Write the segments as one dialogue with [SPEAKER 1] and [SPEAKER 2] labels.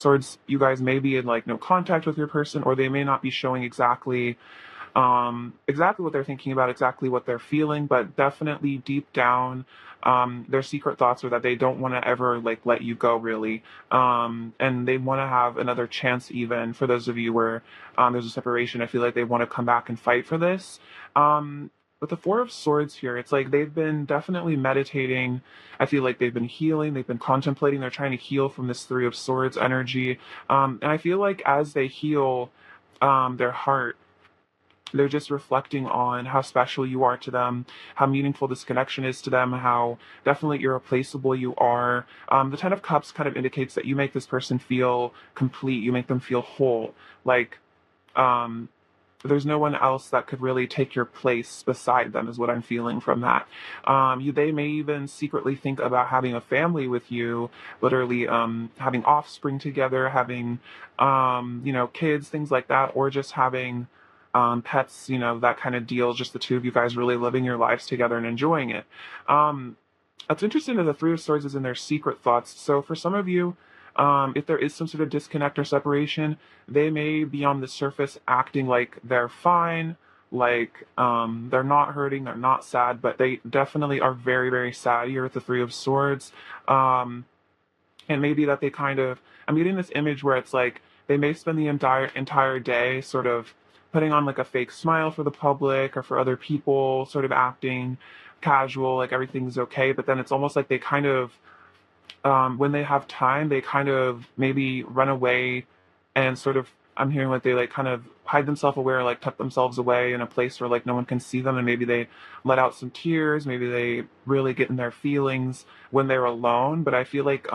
[SPEAKER 1] Swords, you guys may be in like no contact with your person, or they may not be showing exactly what they're thinking about, exactly what they're feeling, but definitely deep down, their secret thoughts are that they don't want to ever like let you go really. And they want to have another chance. Even for those of you where there's a separation, I feel like they want to come back and fight for this. With the Four of Swords here, it's like they've been definitely meditating. I feel like they've been healing, they've been contemplating, they're trying to heal from this Three of Swords energy. And I feel like as they heal their heart, they're just reflecting on how special you are to them, how meaningful this connection is to them, how definitely irreplaceable you are. The Ten of Cups kind of indicates that you make this person feel complete, you make them feel whole. Like, um, there's no one else that could really take your place beside them, is what I'm feeling from that. They may even secretly think about having a family with you, literally having offspring together, having, kids, things like that, or just having pets, that kind of deal, just the two of you guys really living your lives together and enjoying it. Um, What's interesting is the Three of Swords is in their secret thoughts. So for some of you, if there is some sort of disconnect or separation, they may be on the surface acting like they're fine, like they're not hurting, they're not sad, but they definitely are very, very sad here with the Three of Swords. Um, and maybe that they kind of, I'm getting this image where it's like they may spend the entire day sort of putting on like a fake smile for the public or for other people, sort of acting casual, like everything's okay, but then it's almost like they kind of when they have time, they kind of maybe run away and sort of, I'm hearing like they like kind of hide themselves away, or like tuck themselves away in a place where like no one can see them, and maybe they let out some tears, maybe they really get in their feelings when they're alone. But I feel like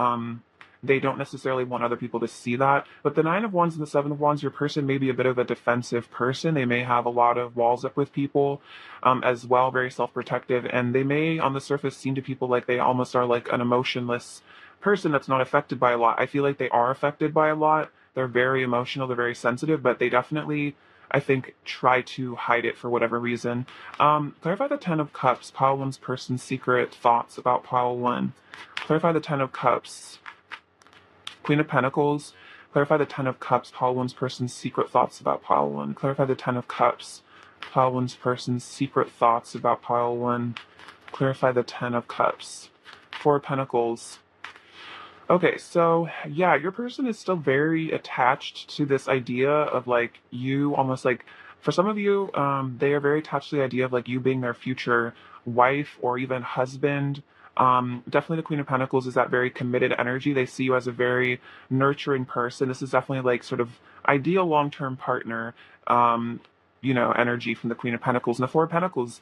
[SPEAKER 1] they don't necessarily want other people to see that. But the Nine of Wands and the Seven of Wands, your person may be a bit of a defensive person. They may have a lot of walls up with people as well, very self-protective, and they may on the surface seem to people like they almost are like an emotionless person that's not affected by a lot. I feel like they are affected by a lot. They're very emotional, they're very sensitive, but they definitely, I think, try to hide it for whatever reason. Clarify the Ten of Cups, pile one's person's secret thoughts about pile one. Clarify the Ten of Cups. Queen of Pentacles, clarify the Ten of Cups, pile one's person's secret thoughts about pile one. Clarify the Ten of Cups, pile one's person's secret thoughts about pile one. Clarify the Ten of Cups. Four of Pentacles. Okay, so yeah, your person is still very attached to this idea of like you almost like, for some of you, they are very attached to the idea of like you being their future wife or even husband. Definitely the Queen of Pentacles is that very committed energy. They see you as a very nurturing person. This is definitely like sort of ideal long-term partner, energy from the Queen of Pentacles and the Four of Pentacles.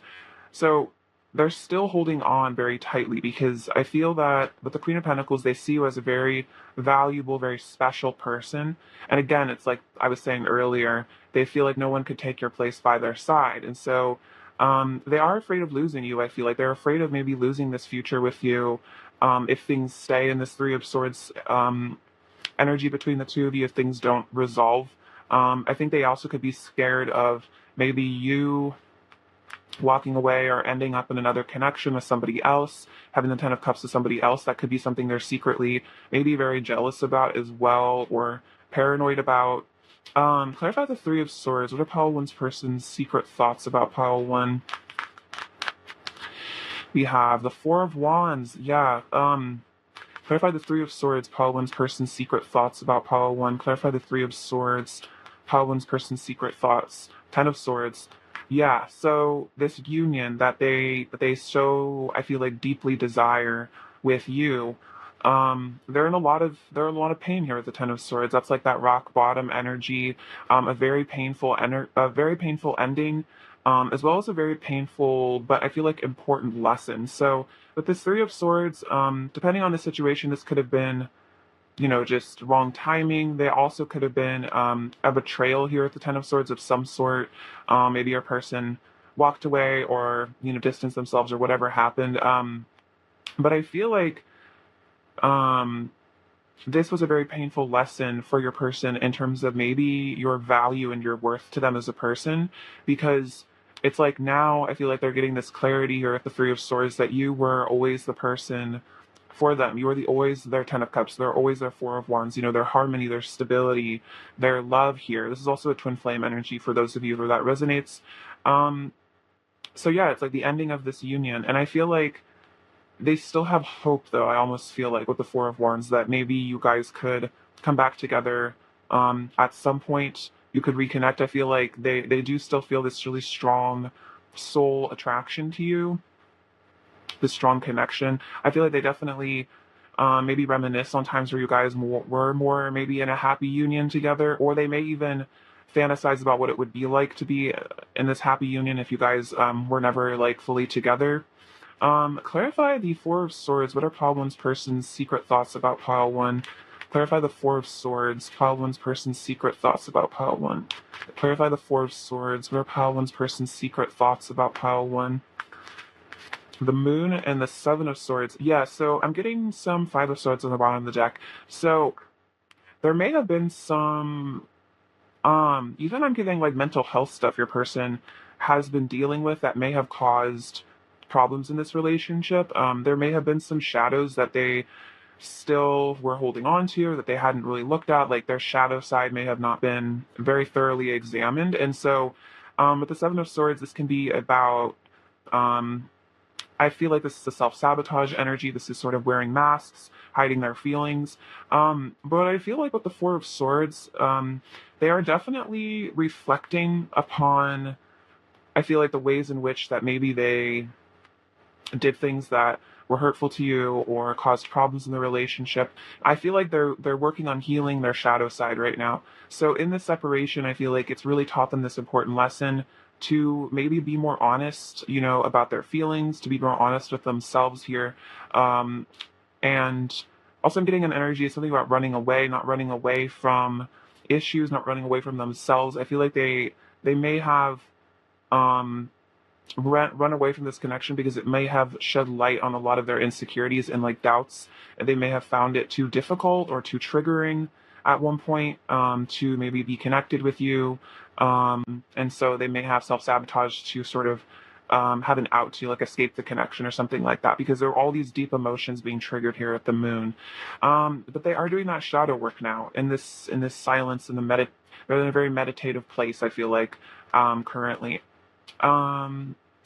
[SPEAKER 1] So they're still holding on very tightly because I feel that with the Queen of Pentacles, they see you as a very valuable, very special person. And again, it's like I was saying earlier, they feel like no one could take your place by their side. And so they are afraid of losing you. I feel like they're afraid of maybe losing this future with you if things stay in this Three of Swords energy between the two of you, if things don't resolve. I think they also could be scared of maybe you walking away or ending up in another connection with somebody else, having the Ten of Cups with somebody else. That could be something they're secretly maybe very jealous about as well, or paranoid about. Clarify the Three of Swords. What are pile one's person's secret thoughts about pile one? We have the Four of Wands. Yeah. Clarify the Three of Swords. Pile one's person's secret thoughts about pile one. Clarify the Three of Swords. Pile one's person's secret thoughts. Ten of Swords. Yeah, so this union that they so I feel like deeply desire with you, they're in a lot of pain here with the Ten of Swords. That's like that rock bottom energy, a very painful ending, as well as a very painful but I feel like important lesson. So with this Three of Swords, depending on the situation, this could have been just wrong timing. They also could have been a betrayal here at the Ten of Swords of some sort. Maybe your person walked away or, distanced themselves or whatever happened. But I feel like um, this was a very painful lesson for your person in terms of maybe your value and your worth to them as a person, because it's like now I feel like they're getting this clarity here at the Three of Swords that you were always the person for them. You are always their Ten of Cups. They're always their Four of Wands. Their harmony, their stability, their love here. This is also a twin flame energy for those of you where that resonates. So yeah, it's like the ending of this union. And I feel like they still have hope, though. I almost feel like with the Four of Wands that maybe you guys could come back together at some point. You could reconnect. I feel like they do still feel this really strong soul attraction to you, this strong connection. I feel like they definitely maybe reminisce on times where you guys were more maybe in a happy union together, or they may even fantasize about what it would be like to be in this happy union if you guys were never like fully together. Clarify the Four of Swords. What are pile one's person's secret thoughts about pile one? Clarify the Four of Swords. Pile one's person's secret thoughts about pile one. Clarify the Four of Swords. What are pile one's person's secret thoughts about pile one? The Moon and the Seven of Swords. Yeah, so I'm getting some Five of Swords on the bottom of the deck. So there may have been some even I'm getting like mental health stuff your person has been dealing with that may have caused problems in this relationship. There may have been some shadows that they still were holding on to or that they hadn't really looked at. Like their shadow side may have not been very thoroughly examined. And so with the Seven of Swords, this can be about I feel like this is a self-sabotage energy. This is sort of wearing masks, hiding their feelings. But I feel like with the Four of Swords, they are definitely reflecting upon, I feel like the ways in which that maybe they did things that were hurtful to you or caused problems in the relationship. I feel like they're working on healing their shadow side right now. So in this separation, I feel like it's really taught them this important lesson to maybe be more honest, about their feelings, to be more honest with themselves here. And also I'm getting an energy, something about running away, not running away from issues, not running away from themselves. I feel like they may have run away from this connection because it may have shed light on a lot of their insecurities and like doubts, and they may have found it too difficult or too triggering at one point to maybe be connected with you, and so they may have self-sabotage to sort of have an out to like escape the connection or something like that, because there are all these deep emotions being triggered here at the Moon. But they are doing that shadow work now in this silence, in they're in a very meditative place, I feel like, currently,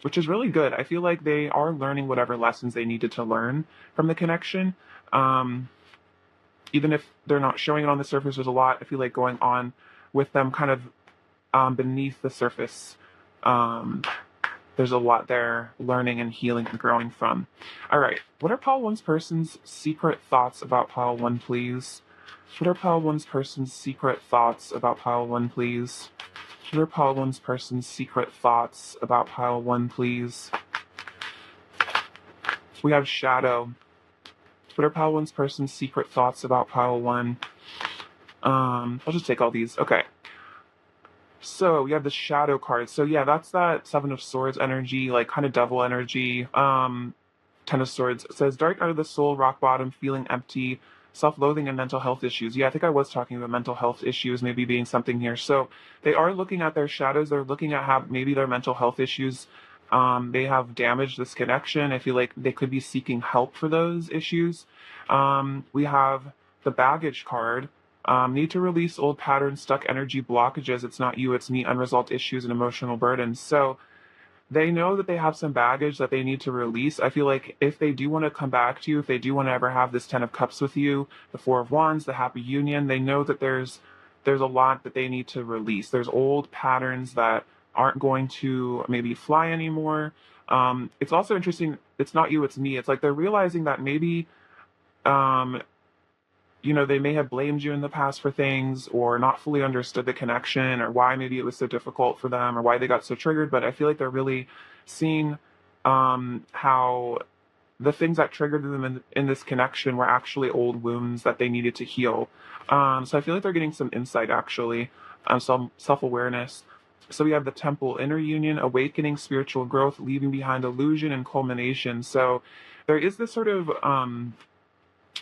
[SPEAKER 1] which is really good. I feel like they are learning whatever lessons they needed to learn from the connection. Even if they're not showing it on the surface, there's a lot, I feel like, going on with them kind of beneath the surface. There's a lot they're learning and healing and growing from. All right. What are pile one's person's secret thoughts about pile one, please? What are pile one's person's secret thoughts about pile one, please? What are pile one's person's secret thoughts about pile one, please? We have shadow. What are pile one's person's secret thoughts about pile one? I'll just take all these. Okay. So we have the shadow card. So yeah, that's that Seven of Swords energy, like kind of devil energy. Ten of Swords. It says dark out of the soul, rock bottom, feeling empty, self-loathing, and mental health issues. Yeah, I think I was talking about mental health issues maybe being something here. So they are looking at their shadows. They're looking at how maybe their mental health issues, they have damaged this connection. I feel like they could be seeking help for those issues. We have the baggage card. Need to release old patterns, stuck energy blockages. It's not you, it's me, unresolved issues and emotional burdens. So they know that they have some baggage that they need to release. I feel like if they do want to come back to you, if they do want to ever have this Ten of Cups with you, the Four of Wands, the happy union, they know that there's a lot that they need to release. There's old patterns that aren't going to maybe fly anymore. It's also interesting, it's not you, it's me. It's like they're realizing that maybe they may have blamed you in the past for things or not fully understood the connection or why maybe it was so difficult for them or why they got so triggered. But I feel like they're really seeing how the things that triggered them in this connection were actually old wounds that they needed to heal. So I feel like they're getting some insight, actually, some self-awareness. So we have the Temple, inner union, awakening, spiritual growth, leaving behind illusion, and culmination. So there is this sort of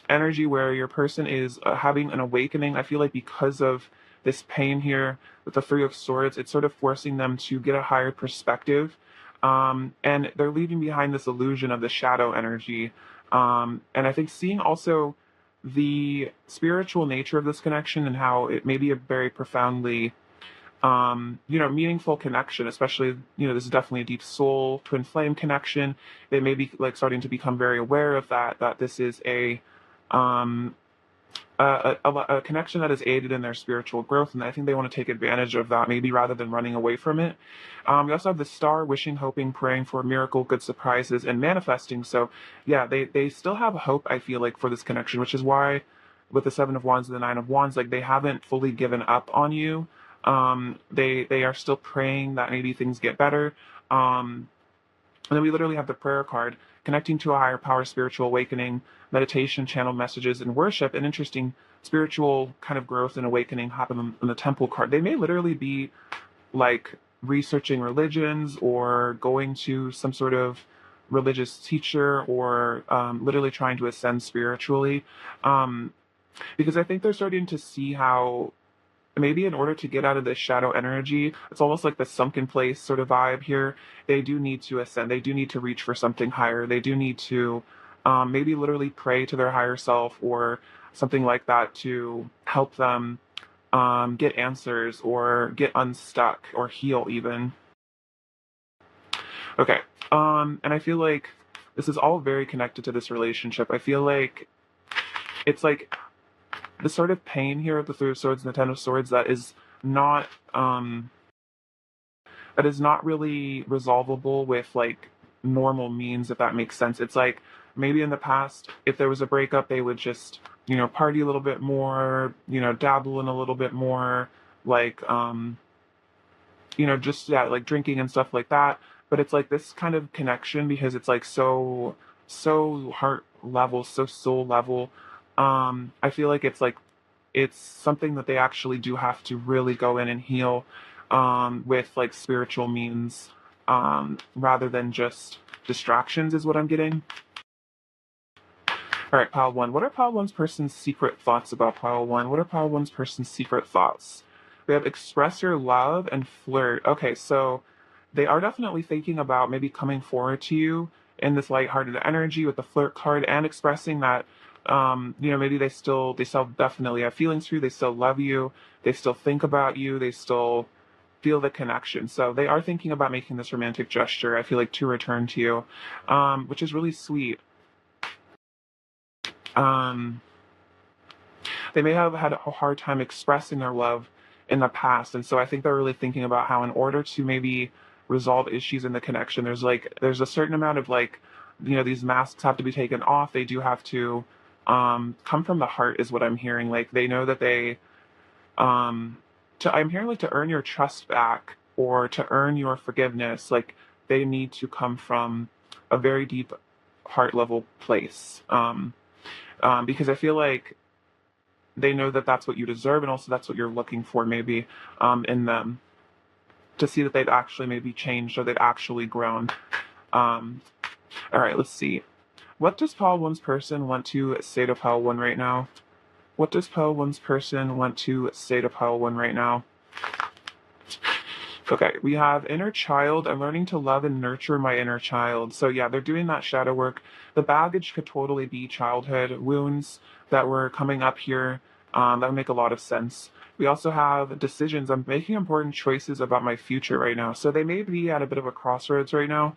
[SPEAKER 1] energy where your person is having an awakening. I feel like because of this pain here with the Three of Swords, it's sort of forcing them to get a higher perspective. And they're leaving behind this illusion of the shadow energy. And I think seeing also the spiritual nature of this connection and how it may be a very profoundly meaningful connection, especially, this is definitely a deep soul twin flame connection. They may be like starting to become very aware of that this is um, a connection that is aided in their spiritual growth, and I think they want to take advantage of that, maybe rather than running away from it. We also have the star, wishing, hoping, praying for a miracle, good surprises, and manifesting. So, yeah, they still have hope, I feel like, for this connection, which is why with the Seven of Wands and the Nine of Wands, like they haven't fully given up on you. They are still praying that maybe things get better. And then we literally have the prayer card, connecting to a higher power, spiritual awakening, meditation, channeled messages, and worship. An interesting spiritual kind of growth and awakening happen in the temple card. They may literally be like researching religions or going to some sort of religious teacher or literally trying to ascend spiritually. Um, because I think they're starting to see how maybe in order to get out of this shadow energy, it's almost like the sunken place sort of vibe here. They do need to ascend. They do need to reach for something higher. They do need to maybe literally pray to their higher self or something like that to help them get answers or get unstuck or heal even. Okay. And I feel like this is all very connected to this relationship. I feel like it's like the sort of pain here with the Three of Swords and the Ten of Swords not um that is not really resolvable with like normal means, if that makes sense. It's like maybe in the past, if there was a breakup, they would just, party a little bit more, dabble in a little bit more, like just yeah, like drinking and stuff like that. But it's like this kind of connection because it's like so heart level, so soul level. I feel like it's something that they actually do have to really go in and heal with like spiritual means rather than just distractions, is what I'm getting. All right, pile one. What are pile one's person's secret thoughts about pile one? What are pile one's person's secret thoughts? We have express your love and flirt. Okay, so they are definitely thinking about maybe coming forward to you in this lighthearted energy with the flirt card and expressing that maybe they still definitely have feelings for you, they still love you, they still think about you, they still feel the connection. So they are thinking about making this romantic gesture, I feel like, to return to you, which is really sweet. Um, they may have had a hard time expressing their love in the past, and so I think they're really thinking about how in order to maybe resolve issues in the connection, there's a certain amount of like, these masks have to be taken off. They do have to come from the heart, is what I'm hearing. Like they know that um I'm hearing like to earn your trust back or to earn your forgiveness, like they need to come from a very deep heart level place. Because I feel like they know that that's what you deserve, and also that's what you're looking for, maybe in them, to see that they've actually maybe changed or they've actually grown. Um, all right, let's see. What does Pile One's person want to say to Pile One right now? What does Pile One's person want to say to Pile One right now? Okay, we have inner child. I'm learning to love and nurture my inner child. So yeah, they're doing that shadow work. The baggage could totally be childhood wounds that were coming up here. That would make a lot of sense. We also have decisions. I'm making important choices about my future right now. So they may be at a bit of a crossroads right now.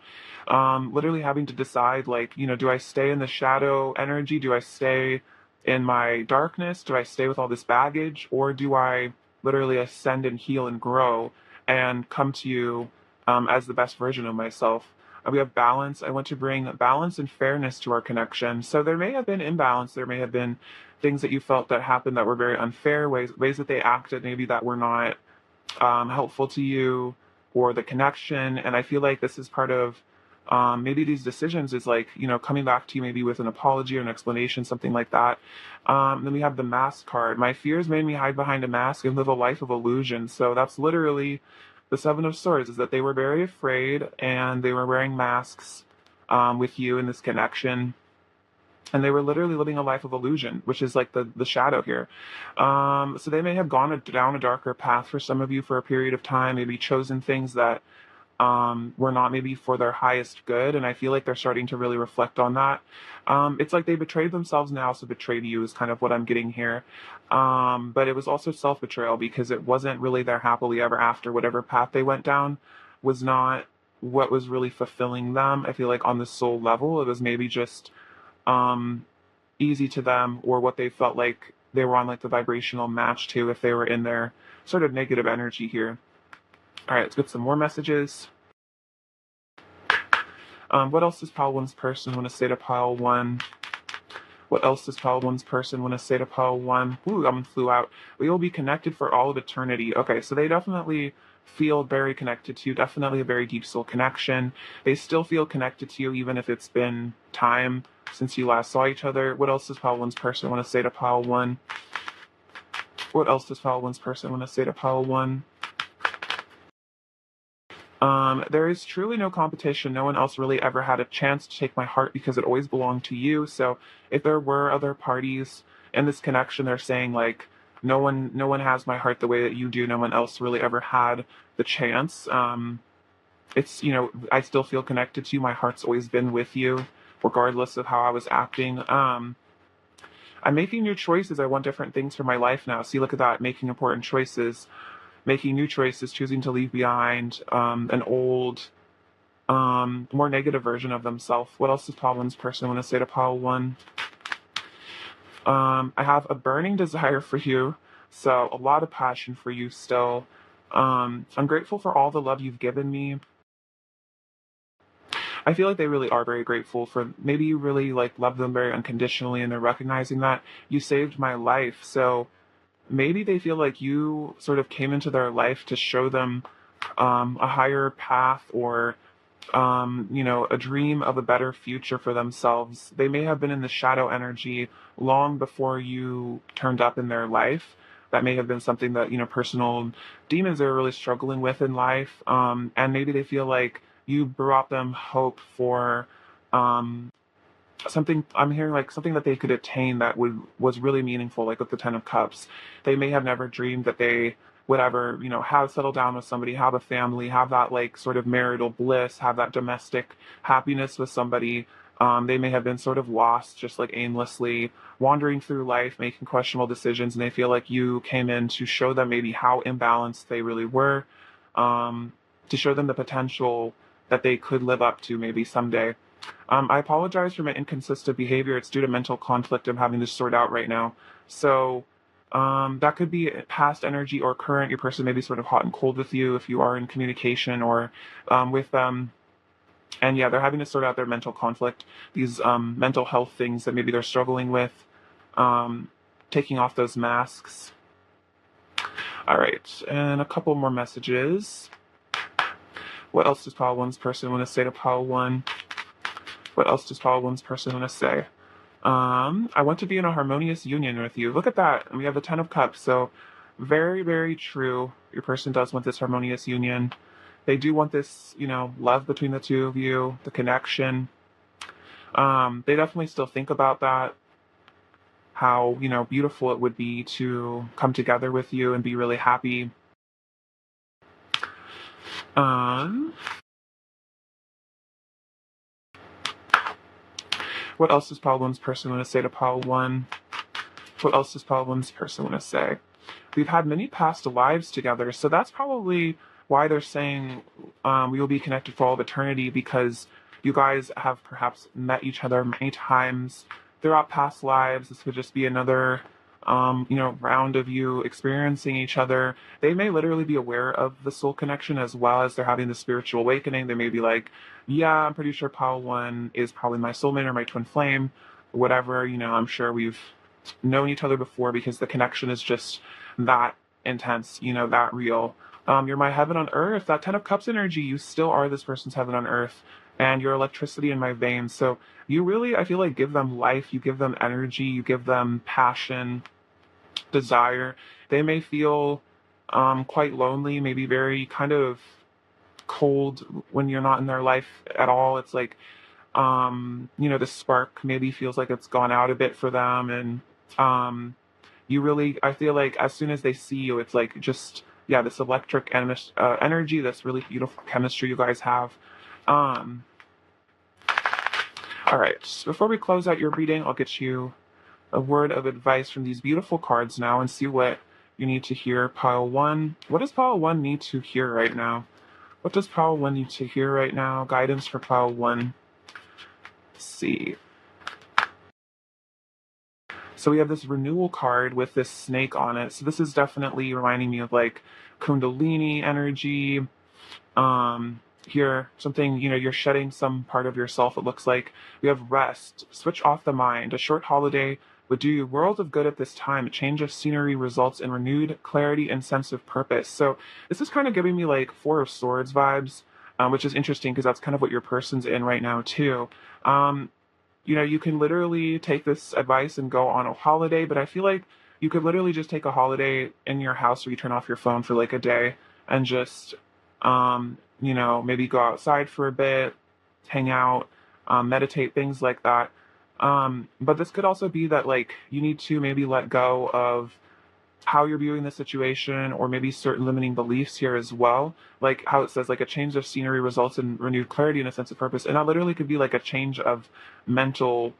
[SPEAKER 1] Literally having to decide, like, do I stay in the shadow energy? Do I stay in my darkness? Do I stay with all this baggage? Or do I literally ascend and heal and grow and come to you as the best version of myself? We have balance. I want to bring balance and fairness to our connection. So there may have been imbalance. There may have been things that you felt that happened that were very unfair, ways that they acted maybe that were not helpful to you or the connection. And I feel like this is part of maybe these decisions is like, coming back to you maybe with an apology or an explanation, something like that. Then we have the mask card. My fears made me hide behind a mask and live a life of illusion. So that's literally the Seven of Swords, is that they were very afraid and they were wearing masks with you in this connection. And they were literally living a life of illusion, which is like the shadow here. So they may have gone down a darker path for some of you for a period of time, maybe chosen things that were not maybe for their highest good, and I feel like they're starting to really reflect on that. It's like they betrayed themselves and also betrayed you is kind of what I'm getting here. But it was also self-betrayal because it wasn't really their happily ever after. Whatever path they went down was not what was really fulfilling them. I feel like on the soul level, it was maybe just um, easy to them, or what they felt like they were on like the vibrational match to if they were in their sort of negative energy here. All right, let's get some more messages. What else does pile one's person want to say to pile one? What else does pile one's person want to say to pile one? Ooh, I'm flew out. We will be connected for all of eternity. Okay, so they definitely feel very connected to you, definitely a very deep soul connection. They still feel connected to you even if it's been time since you last saw each other. What else does pile one's person want to say to pile one? What else does pile one's person want to say to pile one? There is truly no competition. No one else really ever had a chance to take my heart because it always belonged to you. So if there were other parties in this connection, they're saying like, no one has my heart the way that you do. No one else really ever had the chance. It's, I still feel connected to you. My heart's always been with you, regardless of how I was acting. I'm making new choices. I want different things for my life now. See, look at that, making important choices, making new choices, choosing to leave behind an old, more negative version of themselves. What else does pile one's person want to say to pile one? I have a burning desire for you, so a lot of passion for you still. I'm grateful for all the love you've given me. I feel like they really are very grateful for, maybe you really like love them very unconditionally and they're recognizing that you saved my life. So maybe they feel like you sort of came into their life to show them a higher path, or a dream of a better future for themselves. They may have been in the shadow energy long before you turned up in their life. That may have been something that, personal demons they're really struggling with in life. And maybe they feel like you brought them hope for um, something. I'm hearing like something that they could attain that was really meaningful, like with the Ten of Cups. They may have never dreamed that they would ever, have settled down with somebody, have a family, have that like sort of marital bliss, have that domestic happiness with somebody. They may have been sort of lost, just like aimlessly wandering through life, making questionable decisions, and they feel like you came in to show them maybe how imbalanced they really were, to show them the potential that they could live up to maybe someday. I apologize for my inconsistent behavior. It's due to mental conflict I'm having to sort out right now. So that could be past energy or current. Your person may be sort of hot and cold with you if you are in communication or with them. And yeah, they're having to sort out their mental conflict, these mental health things that maybe they're struggling with, um, taking off those masks. All right, and a couple more messages. What else does pile one's person want to say to pile one? What else does pile one's person want to say? I want to be in a harmonious union with you. Look at that. And we have the Ten of Cups. So very, very true. Your person does want this harmonious union. They do want this, love between the two of you, the connection. They definitely still think about that, how, beautiful it would be to come together with you and be really happy. Um, what else does pile one's person want to say to pile one? What else does pile one's person want to say? We've had many past lives together, so that's probably why they're saying we will be connected for all of eternity, because you guys have perhaps met each other many times throughout past lives. This could just be another round of you experiencing each other. They may literally be aware of the soul connection as well as they're having the spiritual awakening. They may be like, yeah, I'm pretty sure pile one is probably my soulmate or my twin flame, whatever. I'm sure we've known each other before because the connection is just that intense, that real. You're my heaven on earth. That Ten of Cups energy, you still are this person's heaven on earth, and your electricity in my veins. So you really, I feel like, give them life, you give them energy, you give them passion, desire. They may feel quite lonely, maybe very kind of cold when you're not in their life at all. It's like, the spark maybe feels like it's gone out a bit for them. And you really, I feel like as soon as they see you, it's like just yeah, this electric energy, this really beautiful chemistry you guys have. Um, all right, before we close out your reading, I'll get you a word of advice from these beautiful cards now and see what you need to hear. Pile one. What does pile one need to hear right now? What does pile one need to hear right now? Guidance for pile one. Let's see. So we have this renewal card with this snake on it. So this is definitely reminding me of like Kundalini energy. Here, something, you're shedding some part of yourself, it looks like. We have rest, switch off the mind. A short holiday would do you world of good at this time. A change of scenery results in renewed clarity and sense of purpose. So this is kind of giving me like Four of Swords vibes, which is interesting because that's kind of what your person's in right now too. Um, you can literally take this advice and go on a holiday, but I feel like you could literally just take a holiday in your house where you turn off your phone for like a day and just, maybe go outside for a bit, hang out, meditate, things like that. But this could also be that like you need to maybe let go of how you're viewing the situation, or maybe certain limiting beliefs here as well. Like how it says, like a change of scenery results in renewed clarity and a sense of purpose. And that literally could be like a change of mental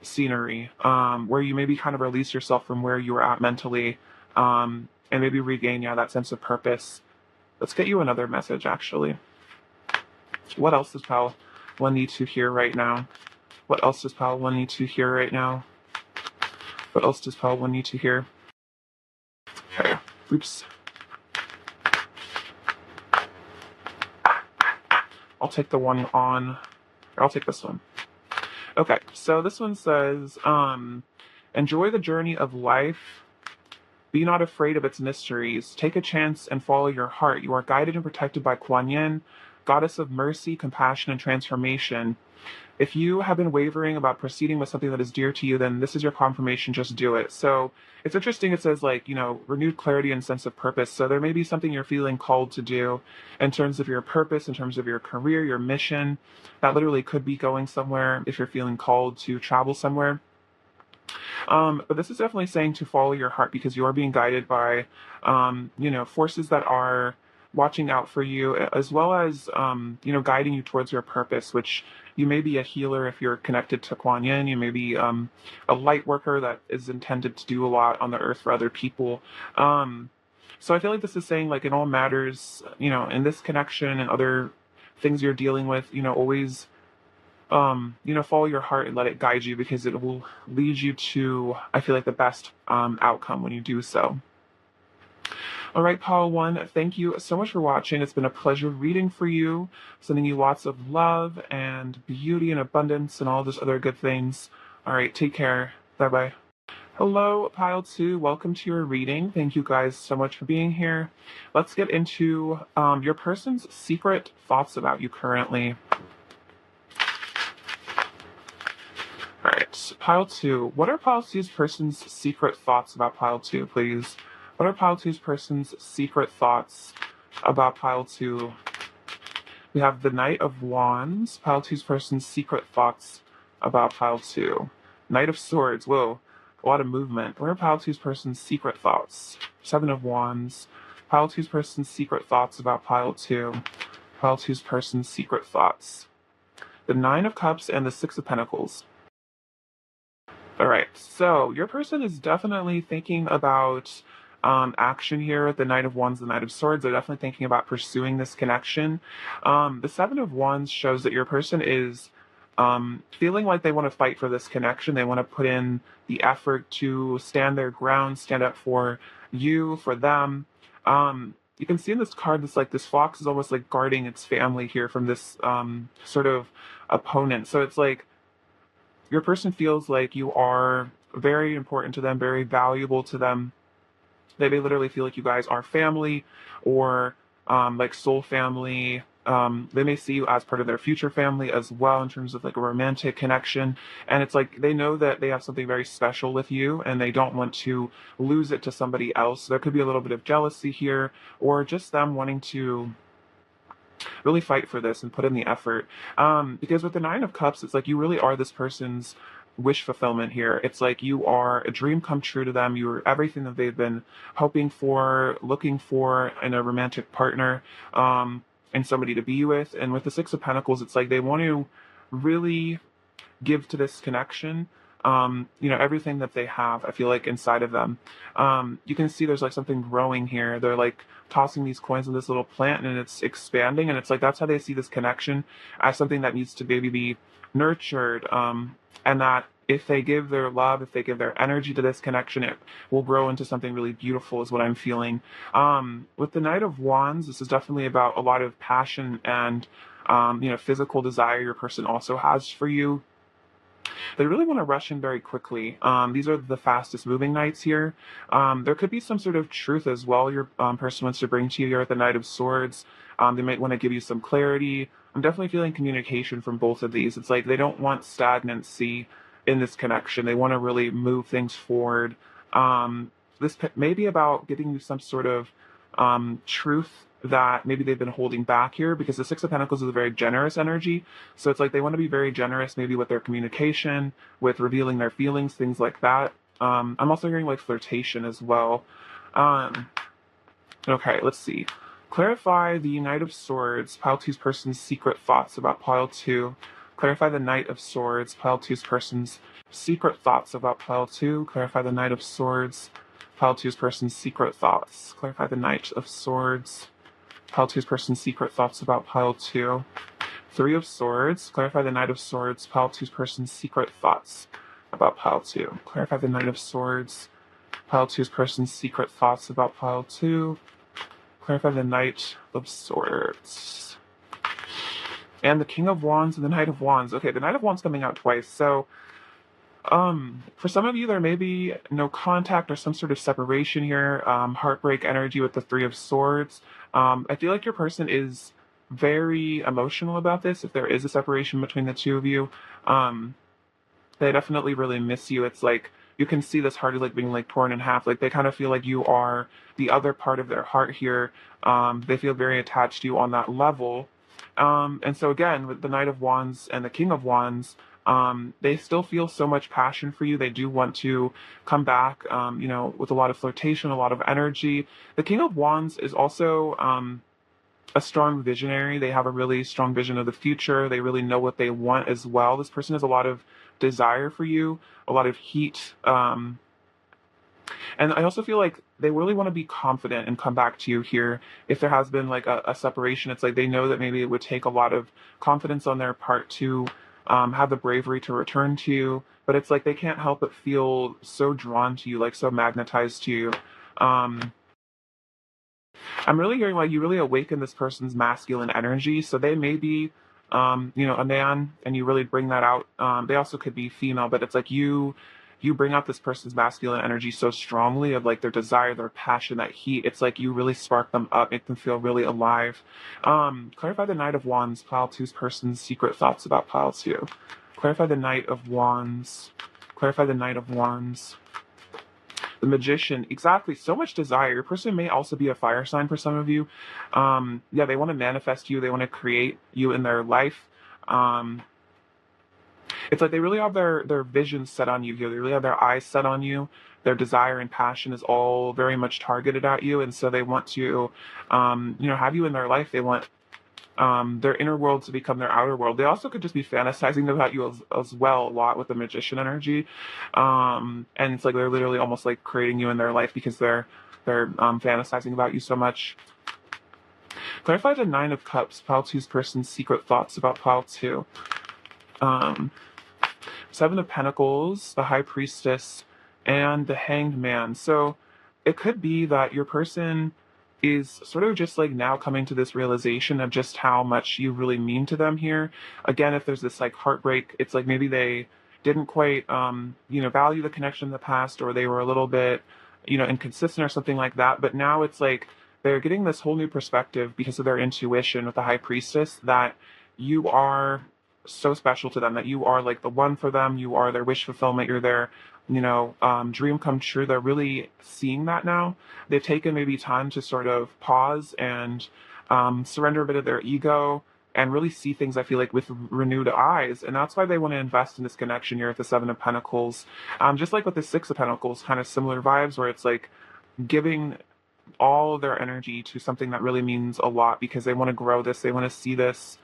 [SPEAKER 1] scenery, where you maybe kind of release yourself from where you were at mentally, and maybe regain, yeah, that sense of purpose. Let's get you another message, actually. What else does Pal One need to hear right now? What else does Pal One need to hear right now? What else does Pal One need to hear? Okay. Oops. I'll take the one on, or I'll take this one. Okay, so this one says, enjoy the journey of life. Be not afraid of its mysteries. Take a chance and follow your heart. You are guided and protected by Kuan Yin, goddess of mercy, compassion, and transformation. If you have been wavering about proceeding with something that is dear to you, then this is your confirmation. Just do it. So it's interesting. It says like, renewed clarity and sense of purpose. So there may be something you're feeling called to do in terms of your purpose, in terms of your career, your mission. That literally could be going somewhere if you're feeling called to travel somewhere. But this is definitely saying to follow your heart because you are being guided by, forces that are watching out for you, as well as, guiding you towards your purpose, which you may be a healer if you're connected to Kuan Yin. You may be a light worker that is intended to do a lot on the earth for other people. So I feel like this is saying like in all matters, in this connection and other things you're dealing with, always follow your heart and let it guide you because it will lead you to, I feel like, the best outcome when you do so. All right, Paul One, thank you so much for watching. It's been a pleasure reading for you, sending you lots of love and beauty and abundance and all those other good things. All right, take care. Bye-bye. Hello, Pile 2. Welcome to your reading. Thank you guys so much for being here. Let's get into your person's secret thoughts about you currently. All right, Pile 2. What are Pile 2's person's secret thoughts about Pile 2, please? What are Pile 2's person's secret thoughts about Pile 2? We have the Knight of Wands. Pile 2's person's secret thoughts about Pile 2. Knight of Swords. Whoa, a lot of movement. What are Pile 2's person's secret thoughts? Seven of Wands. Pile 2's person's secret thoughts about Pile 2. Pile 2's person's secret thoughts. The Nine of Cups and the Six of Pentacles. All right, so your person is definitely thinking about action here. The Knight of Wands, the Knight of Swords, they're definitely thinking about pursuing this connection. The Seven of Wands shows that your person is feeling like they want to fight for this connection. They want to put in the effort to stand their ground, stand up for you, for them. You can see in this card, this fox is almost like guarding its family here from this sort of opponent. So it's like, your person feels like you are very important to them, very valuable to them. They may literally feel like you guys are family or like soul family. They may see you as part of their future family as well in terms of like a romantic connection. And it's like they know that they have something very special with you and they don't want to lose it to somebody else. There could be a little bit of jealousy here or just them wanting to really fight for this and put in the effort. Because with the Nine of Cups, it's like you really are this person's wish fulfillment here. It's like you are a dream come true to them. You're everything that they've been hoping for, looking for in a romantic partner, and somebody to be with. And with the Six of Pentacles, it's like they want to really give to this connection, everything that they have, I feel like, inside of them. You can see there's like something growing here. They're like tossing these coins in this little plant and it's expanding. And it's like that's how they see this connection, as something that needs to maybe be nurtured. And that if they give their love, if they give their energy to this connection, it will grow into something really beautiful, is what I'm feeling. With the Knight of Wands, this is definitely about a lot of passion and physical desire your person also has for you. They really want to rush in very quickly. These are the fastest moving knights here. There could be some sort of truth as well your person wants to bring to you. You're at the Knight of Swords. They might want to give you some clarity. I'm definitely feeling communication from both of these. It's like they don't want stagnancy in this connection. They want to really move things forward. This may be about giving you some sort of truth that maybe they've been holding back here, because the Six of Pentacles is a very generous energy. So it's like they want to be very generous, maybe with their communication, with revealing their feelings, things like that. I'm also hearing like flirtation as well. Okay, let's see. Clarify the Knight of Swords, pile two's person's secret thoughts about pile two. Clarify the Knight of Swords, pile two's person's secret thoughts about pile two. Clarify the Knight of Swords, pile two's person's secret thoughts. Clarify the Knight of Swords, pile two's person's secret thoughts about pile two. Three of Swords. Clarify the Knight of Swords, pile two's person's secret thoughts about pile two. Clarify the Knight of Swords, pile two's person's secret thoughts about pile two. Clarify the Knight of Swords. And the King of Wands and the Knight of Wands. Okay, the Knight of Wands coming out twice. So for some of you, there may be no contact or some sort of separation here. Heartbreak energy with the Three of Swords. I feel like your person is very emotional about this. If there is a separation between the two of you, they definitely really miss you. It's like you can see this heart is like being like torn in half. Like they kind of feel like you are the other part of their heart here. They feel very attached to you on that level. And so again, with the Knight of Wands and the King of Wands, they still feel so much passion for you. They do want to come back, with a lot of flirtation, a lot of energy. The King of Wands is also a strong visionary. They have a really strong vision of the future. They really know what they want as well. This person has a lot of desire for you, a lot of heat. And I also feel like they really want to be confident and come back to you here. If there has been like a separation, it's like they know that maybe it would take a lot of confidence on their part to have the bravery to return to you. But it's like they can't help but feel so drawn to you, like so magnetized to you. I'm really hearing like you really awaken this person's masculine energy. So they may be, a man, and you really bring that out. They also could be female, but it's like you bring out this person's masculine energy so strongly, of like their desire, their passion, that heat. It's like you really spark them up, make them feel really alive. Clarify the Knight of Wands, pile two's person's secret thoughts about pile two. Clarify the Knight of Wands. Clarify the Knight of Wands. The Magician, exactly, so much desire. Your person may also be a fire sign for some of you. They want to manifest you. They want to create you in their life. It's like they really have their vision set on you here. They really have their eyes set on you. Their desire and passion is all very much targeted at you. And so they want to, have you in their life. They want their inner world to become their outer world. They also could just be fantasizing about you as well a lot with the Magician energy. And it's like they're literally almost like creating you in their life because they're fantasizing about you so much. Clarify the Nine of Cups, pile two's person's secret thoughts about pile two. Seven of Pentacles, the High Priestess, and the Hanged Man. So it could be that your person is sort of just like now coming to this realization of just how much you really mean to them here. Again, if there's this like heartbreak, it's like maybe they didn't quite, value the connection in the past, or they were a little bit, inconsistent or something like that. But now it's like they're getting this whole new perspective because of their intuition with the High Priestess, that you are so special to them, that you are like the one for them. You are their wish fulfillment. You're their, dream come true. They're really seeing that now. They've taken maybe time to sort of pause and surrender a bit of their ego and really see things, I feel like, with renewed eyes. And that's why they want to invest in this connection here with the Seven of Pentacles. Just like with the Six of Pentacles, kind of similar vibes where it's like giving all their energy to something that really means a lot because they want to grow this, they want to see this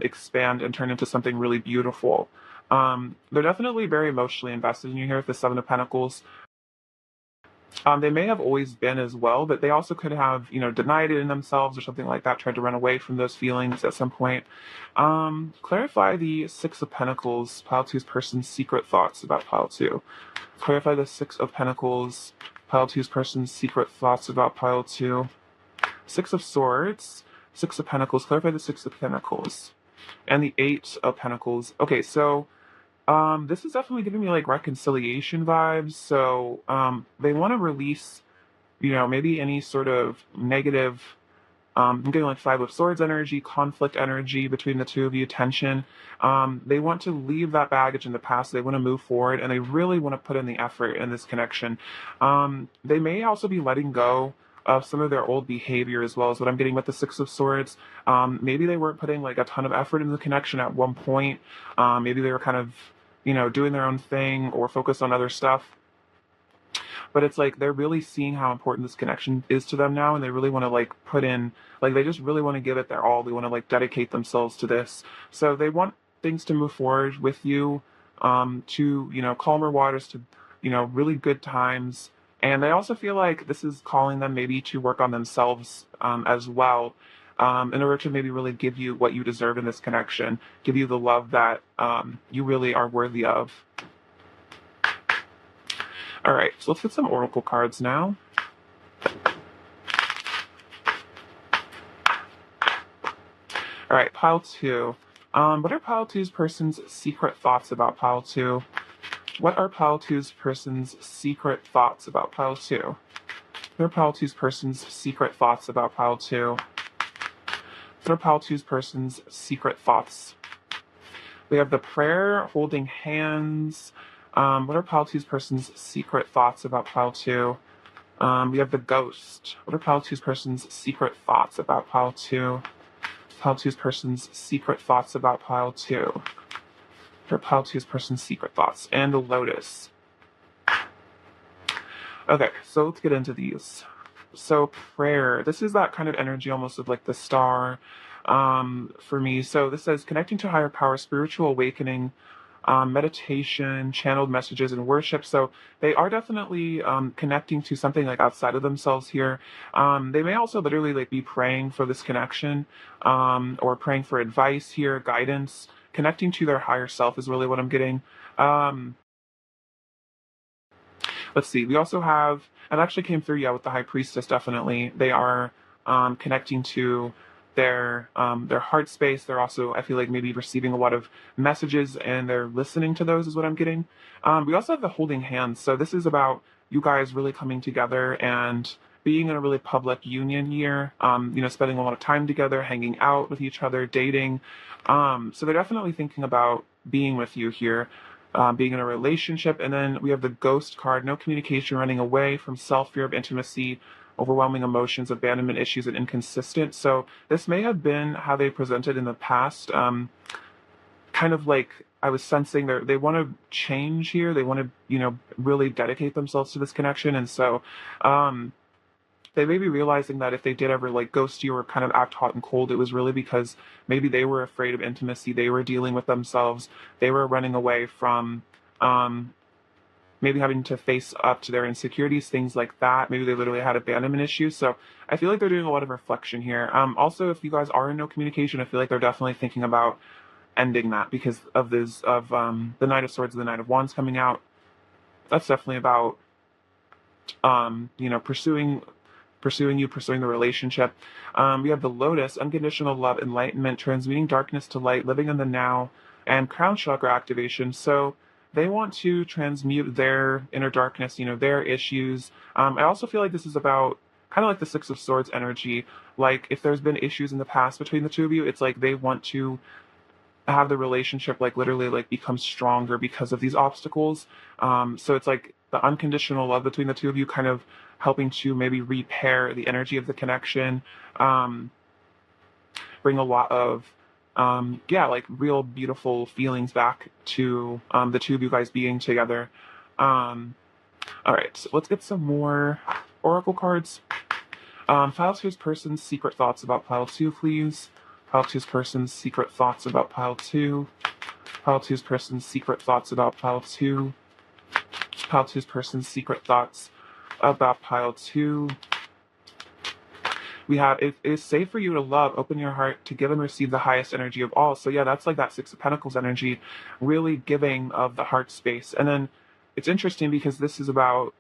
[SPEAKER 1] expand and turn into something really beautiful. They're definitely very emotionally invested in you here with the Seven of Pentacles. They may have always been as well, but they also could have, denied it in themselves or something like that, tried to run away from those feelings at some point. Clarify the Six of Pentacles, Pile Two's person's secret thoughts about Pile Two. Clarify the Six of Pentacles, Pile Two's person's secret thoughts about Pile Two. Six of Swords, Six of Pentacles, clarify the Six of Pentacles. And the Eight of Pentacles. Okay, so this is definitely giving me like reconciliation vibes. So they want to release, maybe any sort of negative. I'm getting like Five of Swords energy, conflict energy between the two of you, tension. They want to leave that baggage in the past. They want to move forward, and they really want to put in the effort in this connection. They may also be letting go of some of their old behavior as well, as what I'm getting with the Six of Swords. Maybe they weren't putting like a ton of effort in the connection at one point. Maybe they were kind of, doing their own thing or focused on other stuff. But it's like they're really seeing how important this connection is to them now, and they really want to like put in, like they just really want to give it their all. They want to like dedicate themselves to this. So they want things to move forward with you, to calmer waters, to really good times. And they also feel like this is calling them maybe to work on themselves as well, in order to maybe really give you what you deserve in this connection, give you the love that you really are worthy of. All right, so let's get some oracle cards now. All right, Pile Two. What are Pile Two's person's secret thoughts about Pile Two? What are Pile Two's person's secret thoughts about Pile Two? What are Pile Two's person's secret thoughts about Pile Two? What are Pile Two's person's secret thoughts? We have the prayer, holding hands. What are Pile Two's person's secret thoughts about Pile Two? We have the ghost. What are Pile Two's person's secret thoughts about Pile Two? Pile Two's person's secret thoughts about Pile Two. What are Pile Two's person's secret thoughts? And the lotus. Okay, so let's get into these. So prayer. This is that kind of energy almost of like the star for me. So this says connecting to higher power, spiritual awakening, meditation, channeled messages, and worship. So they are definitely connecting to something like outside of themselves here. They may also literally like be praying for this connection, or praying for advice here, guidance. Connecting to their higher self is really what I'm getting. Let's see. We also have, and actually came through, yeah, with the High Priestess. Definitely, they are connecting to their heart space. They're also, I feel like, maybe receiving a lot of messages, and they're listening to those. Is what I'm getting. We also have the holding hands. So this is about you guys really coming together and being in a really public union year. Spending a lot of time together, hanging out with each other, dating. So they're definitely thinking about being with you here. Being in a relationship. And then we have the ghost card, no communication, running away from self, fear of intimacy, overwhelming emotions, abandonment issues, and inconsistent. So this may have been how they presented in the past. Kind of like I was sensing they want to change here. They want to, really dedicate themselves to this connection. And so they may be realizing that if they did ever like ghost you or kind of act hot and cold, it was really because maybe they were afraid of intimacy. They were dealing with themselves. They were running away from maybe having to face up to their insecurities, things like that. Maybe they literally had abandonment issues. So I feel like they're doing a lot of reflection here. Also, if you guys are in no communication, I feel like they're definitely thinking about ending that because of the Knight of Swords and the Knight of Wands coming out. That's definitely about pursuing you, pursuing the relationship. We have the Lotus, unconditional love, enlightenment, transmuting darkness to light, living in the now, and crown chakra activation. So they want to transmute their inner darkness, their issues. I also feel like this is about kind of like the Six of Swords energy. Like if there's been issues in the past between the two of you, it's like they want to have the relationship like literally like become stronger because of these obstacles. So it's like the unconditional love between the two of you kind of helping to maybe repair the energy of the connection, bring a lot of yeah, like real beautiful feelings back to the two of you guys being together. All right, so let's get some more oracle cards. Pile two's person's secret thoughts about pile two, please. Pile two's person's secret thoughts about pile two. Pile two's person's secret thoughts about pile two. Pile two's person's secret thoughts about pile two. We have, it is safe for you to love, open your heart, to give and receive the highest energy of all. So yeah, that's like that Six of Pentacles energy, really giving of the heart space. And then it's interesting because this is about,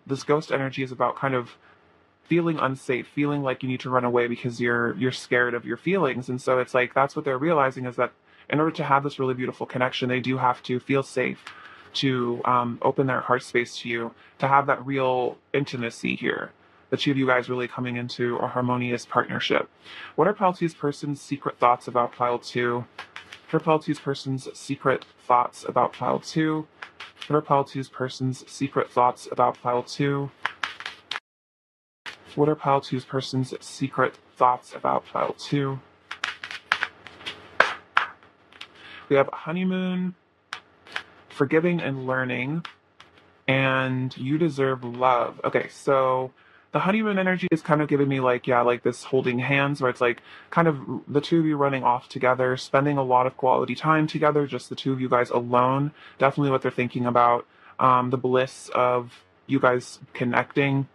[SPEAKER 1] this ghost energy is about kind of feeling unsafe, feeling like you need to run away because you're scared of your feelings. And so it's like, that's what they're realizing, is that in order to have this really beautiful connection, they do have to feel safe to open their heart space to you, to have that real intimacy here. The two of you guys really coming into a harmonious partnership. What are Pile 2's person's secret thoughts about Pile 2? What are Pile 2's person's secret thoughts about Pile 2? What are Pile 2's person's secret thoughts about Pile 2? What are Pile 2's person's secret thoughts about Pile 2? We have honeymoon, forgiving and learning, and you deserve love. Okay, so the honeymoon energy is kind of giving me like, yeah, like this holding hands, where it's like kind of the two of you running off together, spending a lot of quality time together, just the two of you guys alone. Definitely what they're thinking about. The bliss of you guys connecting.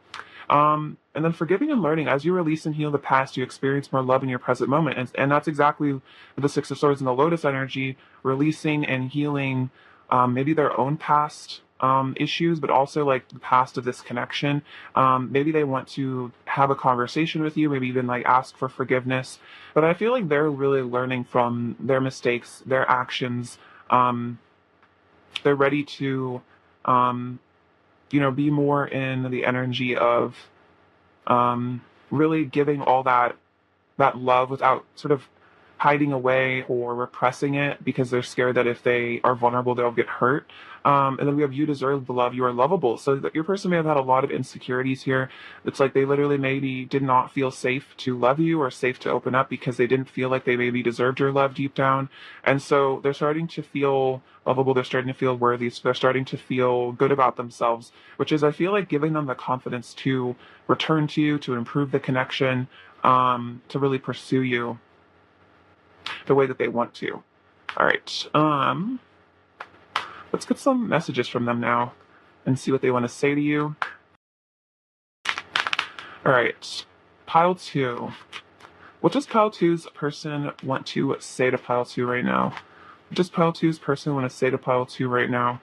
[SPEAKER 1] And then forgiving and learning. As you release and heal the past, you experience more love in your present moment. And that's exactly the Six of Swords and the Lotus energy, releasing and healing maybe their own past issues, but also like the past of this connection. Maybe they want to have a conversation with you, maybe even like ask for forgiveness. But I feel like they're really learning from their mistakes, their actions. They're ready to, be more in the energy of really giving all that love without sort of hiding away or repressing it, because they're scared that if they are vulnerable, they'll get hurt. And then we have you deserve the love, you are lovable. So that your person may have had a lot of insecurities here. It's like they literally maybe did not feel safe to love you or safe to open up because they didn't feel like they maybe deserved your love deep down. And so they're starting to feel lovable, they're starting to feel worthy, so they're starting to feel good about themselves, which is, I feel like, giving them the confidence to return to you, to improve the connection, to really pursue you the way that they want to. All right. Let's get some messages from them now and see what they want to say to you. All right. Pile 2. What does Pile 2's person want to say to Pile 2 right now? What does Pile 2's person want to say to Pile 2 right now?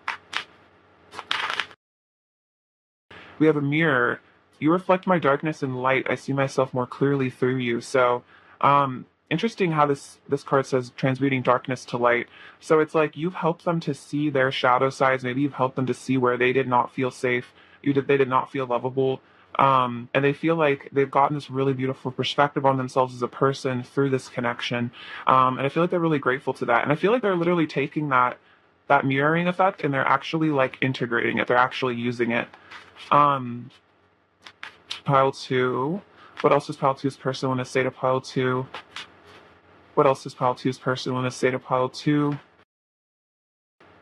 [SPEAKER 1] We have a mirror. You reflect my darkness and light. I see myself more clearly through you. So, interesting how this card says transmuting darkness to light. So it's like you've helped them to see their shadow sides. Maybe you've helped them to see where they did not feel safe. They did not feel lovable. And they feel like they've gotten this really beautiful perspective on themselves as a person through this connection. And I feel like they're really grateful to that. And I feel like they're literally taking that mirroring effect and they're actually like integrating it. They're actually using it. Pile 2. What else does Pile 2's person want to say to Pile 2? What else does Pile 2's person want to say to Pile 2?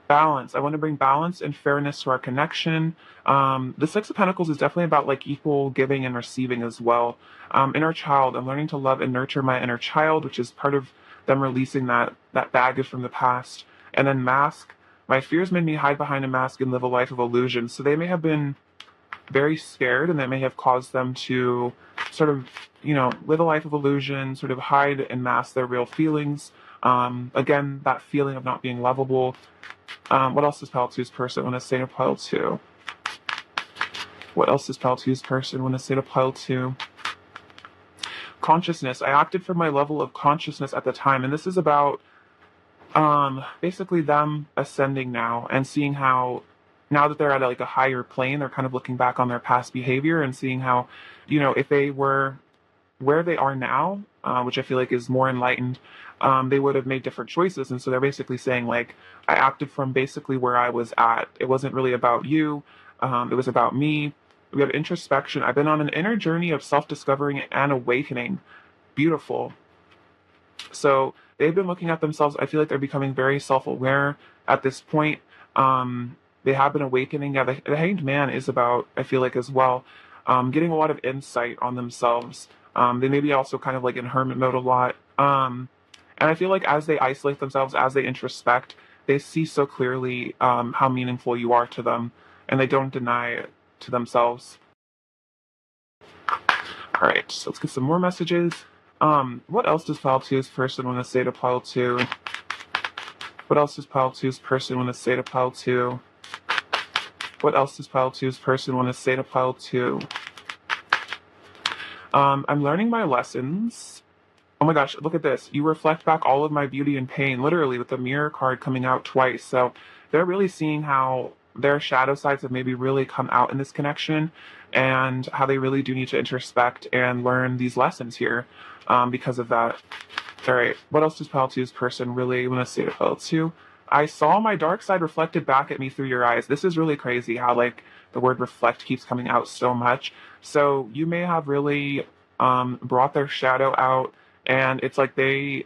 [SPEAKER 1] Balance. I want to bring balance and fairness to our connection. The Six of Pentacles is definitely about like equal giving and receiving as well. Inner child. I'm learning to love and nurture my inner child, which is part of them releasing that baggage from the past. And then mask. My fears made me hide behind a mask and live a life of illusion. So they may have been very scared, and that may have caused them to sort of, live a life of illusion, sort of hide and mask their real feelings. Again, that feeling of not being lovable. What else does Pile 2's person want to say to Pile 2? What else does Pile 2's person want to say to Pile 2? Consciousness. I acted from my level of consciousness at the time, and this is about basically them ascending now and seeing how, now that they're at like a higher plane, they're kind of looking back on their past behavior and seeing how, if they were where they are now, which I feel like is more enlightened, they would have made different choices. And so they're basically saying, like, I acted from basically where I was at. It wasn't really about you. It was about me. We have introspection. I've been on an inner journey of self-discovering and awakening. Beautiful. So they've been looking at themselves. I feel like they're becoming very self-aware at this point. They have been awakening. Yeah, the Hanged Man is about, I feel like, as well, getting a lot of insight on themselves. They may be also kind of like in hermit mode a lot. And I feel like as they isolate themselves, as they introspect, they see so clearly how meaningful you are to them, and they don't deny it to themselves. All right, so let's get some more messages. What else does Pile 2's person want to say to Pile 2? What else does Pile 2's person want to say to Pile 2? What else does Pile 2's person want to say to Pile 2? I'm learning my lessons. Oh my gosh, look at this. You reflect back all of my beauty and pain, literally, with the mirror card coming out twice. So they're really seeing how their shadow sides have maybe really come out in this connection, and how they really do need to introspect and learn these lessons here because of that. All right, what else does Pile 2's person really want to say to Pile 2? I saw my dark side reflected back at me through your eyes. This is really crazy how, like, the word reflect keeps coming out so much. So you may have really brought their shadow out, and it's like they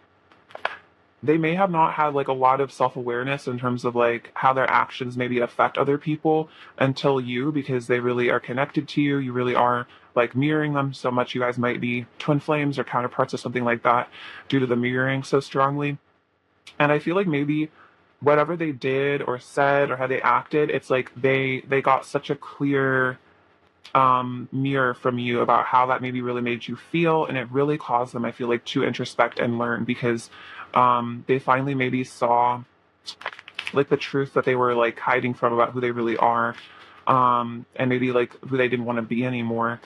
[SPEAKER 1] may have not had like a lot of self-awareness in terms of like how their actions maybe affect other people until you, because they really are connected to you. You really are like mirroring them so much. You guys might be twin flames or counterparts or something like that due to the mirroring so strongly. And I feel like maybe whatever they did or said or how they acted, it's like they got such a clear mirror from you about how that maybe really made you feel, and it really caused them, I feel like, to introspect and learn, because they finally maybe saw like the truth that they were like hiding from about who they really are, and maybe like who they didn't want to be anymore.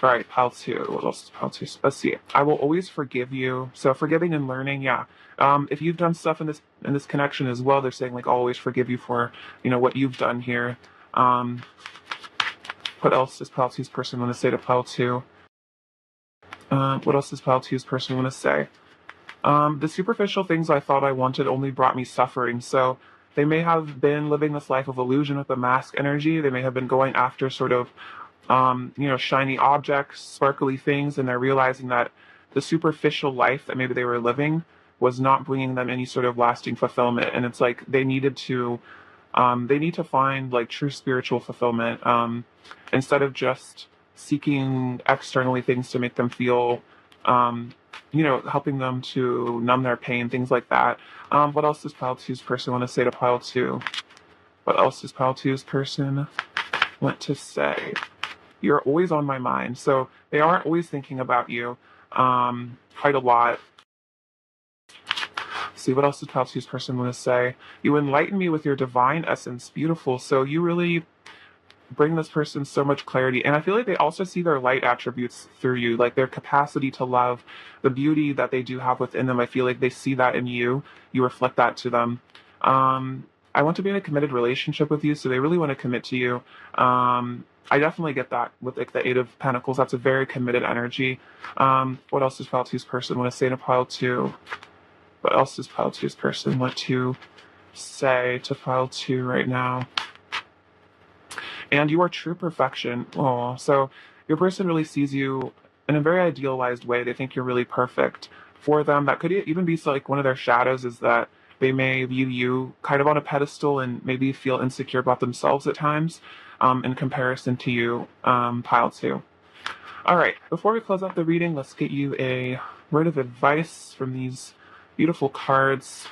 [SPEAKER 1] All right, Pile 2. What else is Pile 2? Let's see. I will always forgive you. So forgiving and learning, yeah. If you've done stuff in this connection as well, they're saying like I'll always forgive you for what you've done here. Um, what else does Pile 2's person want to say to Pile 2? What else does Pile 2's person want to say? The superficial things I thought I wanted only brought me suffering. So they may have been living this life of illusion with the mask energy. They may have been going after sort of, shiny objects, sparkly things, and they're realizing that the superficial life that maybe they were living was not bringing them any sort of lasting fulfillment. And it's like they need to find like true spiritual fulfillment, instead of just seeking externally things to make them feel, helping them to numb their pain, things like that. What else does Pile 2's person want to say to Pile 2? What else does Pile 2's person want to say? You're always on my mind. So they are always thinking about you quite a lot. See, what else does Pile 2's person want to say? You enlighten me with your divine essence. Beautiful. So you really bring this person so much clarity. And I feel like they also see their light attributes through you, like their capacity to love, the beauty that they do have within them. I feel like they see that in you. You reflect that to them. I want to be in a committed relationship with you, so they really want to commit to you. I definitely get that with like the Eight of Pentacles. That's a very committed energy. What else does Pile 2's person want to say to Pile 2? What else does Pile 2's person want to say to Pile 2 right now? And you are true perfection. Oh, so your person really sees you in a very idealized way. They think you're really perfect for them. That could even be like one of their shadows, is that they may view you kind of on a pedestal and maybe feel insecure about themselves at times, in comparison to you, Pile 2. All right, before we close out the reading, let's get you a word of advice from these beautiful cards.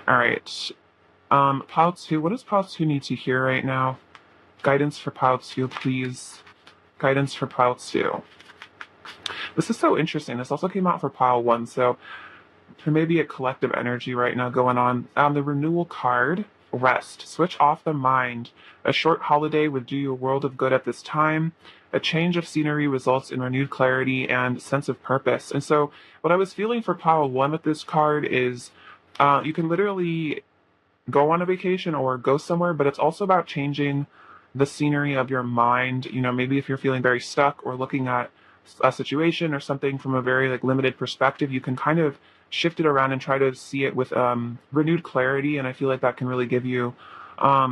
[SPEAKER 1] All right. Pile 2, what does Pile 2 need to hear right now? Guidance for Pile 2, please. Guidance for Pile 2. This is so interesting. This also came out for Pile 1, so there may be a collective energy right now going on. The renewal card, rest. Switch off the mind. A short holiday would do you a world of good at this time. A change of scenery results in renewed clarity and sense of purpose. And so what I was feeling for Pile 1 with this card is you can literally go on a vacation or go somewhere, but it's also about changing the scenery of your mind. Maybe if you're feeling very stuck or looking at a situation or something from a very like limited perspective, you can kind of shift it around and try to see it with renewed clarity. And I feel like that can really give you a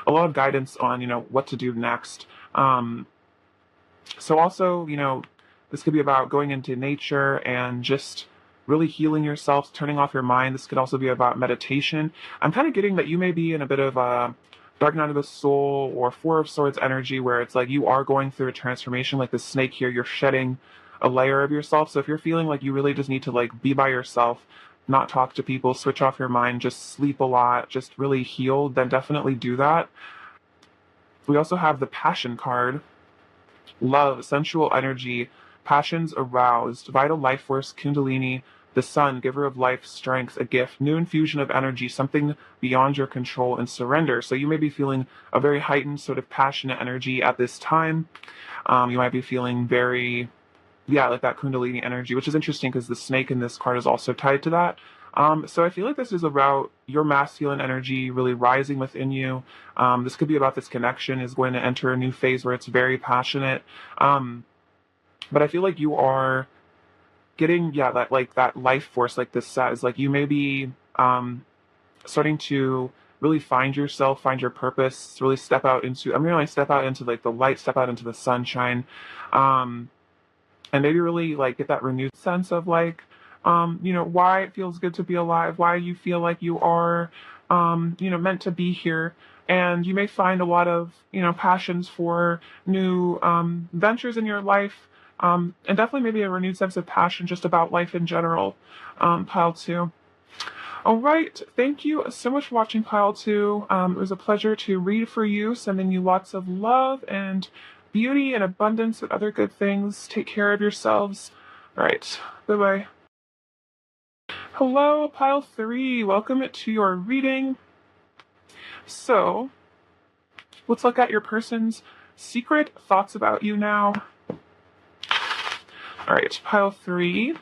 [SPEAKER 1] lot of guidance on what to do next. So also This could be about going into nature and just really healing yourself, turning off your mind. This could also be about meditation. I'm kind of getting that you may be in a bit of a dark night of the soul or four of swords energy where it's like you are going through a transformation like the snake here. You're shedding a layer of yourself. So if you're feeling like you really just need to like be by yourself, not talk to people, switch off your mind, just sleep a lot, just really heal, then definitely do that. We also have the passion card. Love, sensual energy, passions aroused, vital life force, kundalini, the sun, giver of life, strength, a gift, new infusion of energy, something beyond your control, and surrender. So you may be feeling a very heightened sort of passionate energy at this time. You might be feeling very, yeah, like that kundalini energy, which is interesting because the snake in this card is also tied to that. So I feel like this is about your masculine energy really rising within you. This could be about this connection is going to enter a new phase where it's very passionate. Um, but I feel like you are getting, yeah, that like that life force, like this says, like you may be starting to really find yourself, find your purpose, really step out into, I'm gonna like step out into like the light, step out into the sunshine. Um, and maybe really like get that renewed sense of like why it feels good to be alive, why you feel like you are meant to be here. And you may find a lot of passions for new ventures in your life, and definitely maybe a renewed sense of passion just about life in general. Pile two. All right, thank you so much for watching Pile 2. It was a pleasure to read for you, sending you lots of love and beauty and abundance and other good things. Take care of yourselves. All right, bye-bye. Hello, Pile 3. Welcome to your reading. So, let's look at your person's secret thoughts about you now. All right, Pile 3.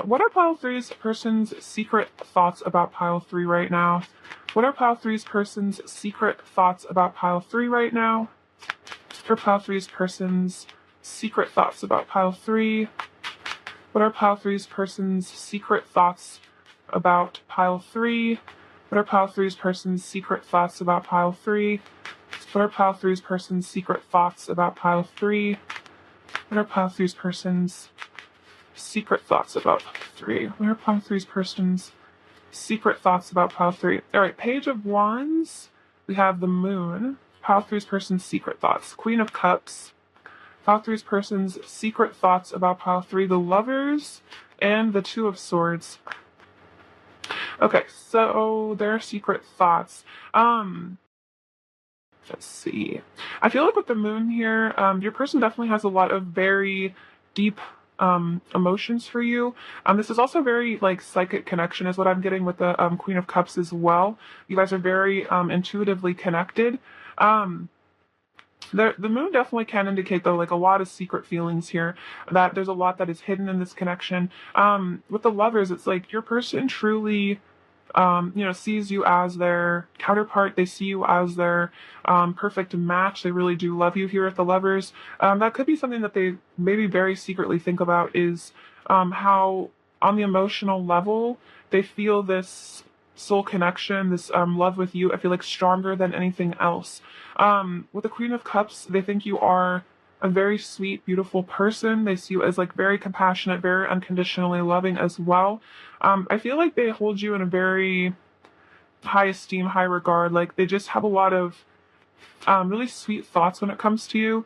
[SPEAKER 1] What are Pile 3's person's secret thoughts about Pile 3 right now? What are Pile 3's person's secret thoughts about Pile 3 right now? For Pile 3's person's secret thoughts about Pile 3. What are Pile 3's person's secret thoughts about Pile 3? What are Pile 3's person's secret thoughts about Pile 3? What are Pile 3's person's secret thoughts about Pile 3? What are Pile 3's person's secret thoughts about Pile 3? What are Pile 3's person's secret thoughts about Pile 3? All right, Page of Wands. We have the Moon. Pile 3's person's secret thoughts. Queen of Cups. Pile 3's person's secret thoughts about Pile 3. The Lovers. And the Two of Swords. Okay, so their secret thoughts. Let's see. I feel like with the Moon here, your person definitely has a lot of very deep emotions for you. This is also very like psychic connection is what I'm getting with the Queen of Cups as well. You guys are very intuitively connected. The moon definitely can indicate though like a lot of secret feelings here, that there's a lot that is hidden in this connection. With the Lovers, it's like your person truly sees you as their counterpart. They see you as their perfect match. They really do love you here at the Lovers. That could be something that they maybe very secretly think about is how on the emotional level they feel this soul connection, this love with you. I feel like stronger than anything else. With the Queen of Cups, they think you are a very sweet, beautiful person. They see you as like very compassionate, very unconditionally loving as well. I feel like they hold you in a very high esteem, high regard. Like they just have a lot of really sweet thoughts when it comes to you.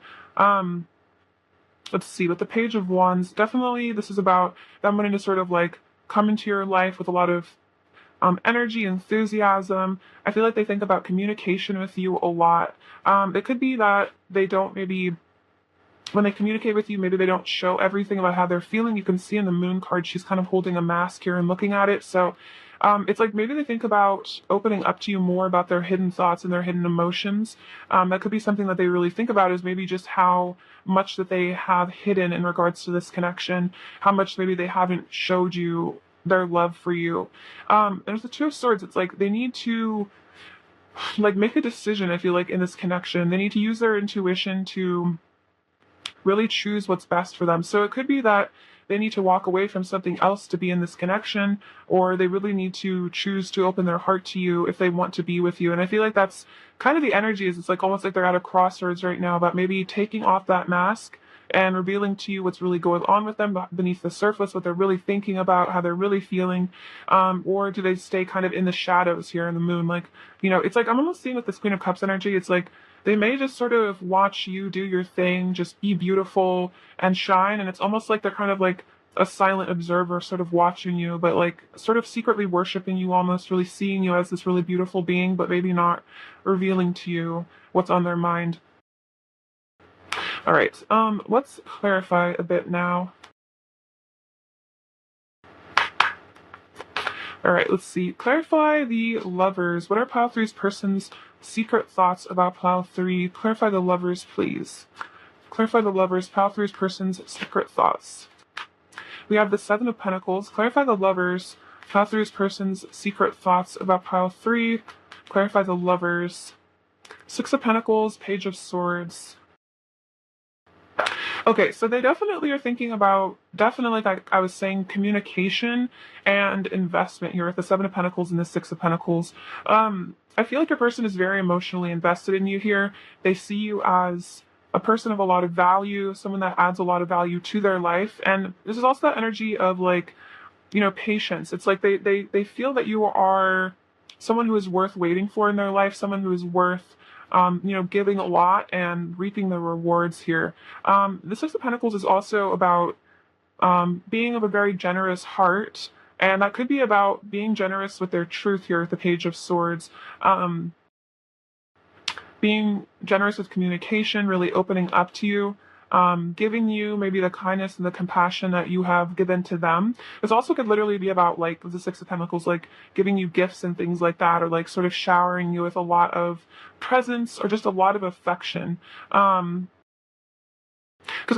[SPEAKER 1] Let's see, with the Page of Wands, definitely this is about them wanting to sort of like come into your life with a lot of energy, enthusiasm. I feel like they think about communication with you a lot. It could be that they don't maybe when they communicate with you, maybe they don't show everything about how they're feeling. You can see in the Moon card, she's kind of holding a mask here and looking at it. So it's like maybe they think about opening up to you more about their hidden thoughts and their hidden emotions. That could be something that they really think about is maybe just how much that they have hidden in regards to this connection, how much maybe they haven't showed you their love for you. There's the Two of Swords. It's like they need to like make a decision, I feel like, in this connection. They need to use their intuition to really choose what's best for them. So it could be that they need to walk away from something else to be in this connection, or they really need to choose to open their heart to you if they want to be with you. And I feel like that's kind of the energy. Is it's like almost like they're at a crossroads right now about maybe taking off that mask and revealing to you what's really going on with them beneath the surface, what they're really thinking about, how they're really feeling, or do they stay kind of in the shadows here in the moon? Like, it's like I'm almost seeing with this Queen of Cups energy, it's like they may just sort of watch you do your thing, just be beautiful and shine, and it's almost like they're kind of like a silent observer sort of watching you, but like sort of secretly worshiping you, almost really seeing you as this really beautiful being, but maybe not revealing to you what's on their mind. All right, let's clarify a bit now. All right, let's see. Clarify the lovers. What are pile three's person's secret thoughts about pile three? Clarify the lovers, please. Clarify the lovers, pile three's person's secret thoughts. We have the Seven of Pentacles. Clarify the lovers, pile three's person's secret thoughts about pile three. Clarify the lovers. Six of Pentacles, Page of Swords. Okay, so they definitely are thinking about, definitely, like I was saying, communication and investment here with the Seven of Pentacles and the Six of Pentacles. I feel like your person is very emotionally invested in you here. They see you as a person of a lot of value, someone that adds a lot of value to their life. And this is also that energy of like, patience. It's like they feel that you are someone who is worth waiting for in their life, someone who is worth giving a lot and reaping the rewards here. The Six of Pentacles is also about being of a very generous heart, and that could be about being generous with their truth here with the Page of Swords. Being generous with communication, really opening up to you, giving you maybe the kindness and the compassion that you have given to them. This also could literally be about like the Six of Pentacles, like giving you gifts and things like that, or like sort of showering you with a lot of presence or just a lot of affection. Because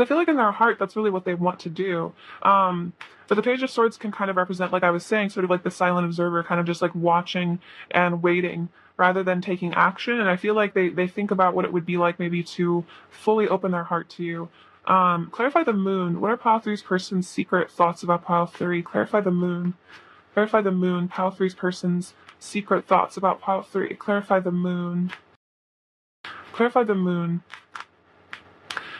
[SPEAKER 1] I feel like in their heart, that's really what they want to do. But the Page of Swords can kind of represent, like I was saying, sort of like the silent observer, kind of just like watching and waiting rather than taking action. And I feel like they think about what it would be like maybe to fully open their heart to you. Clarify the moon. What are pile three's person's secret thoughts about pile three? Clarify the moon. Clarify the moon. Pile three's person's secret thoughts about pile three. Clarify the moon. Clarify the moon.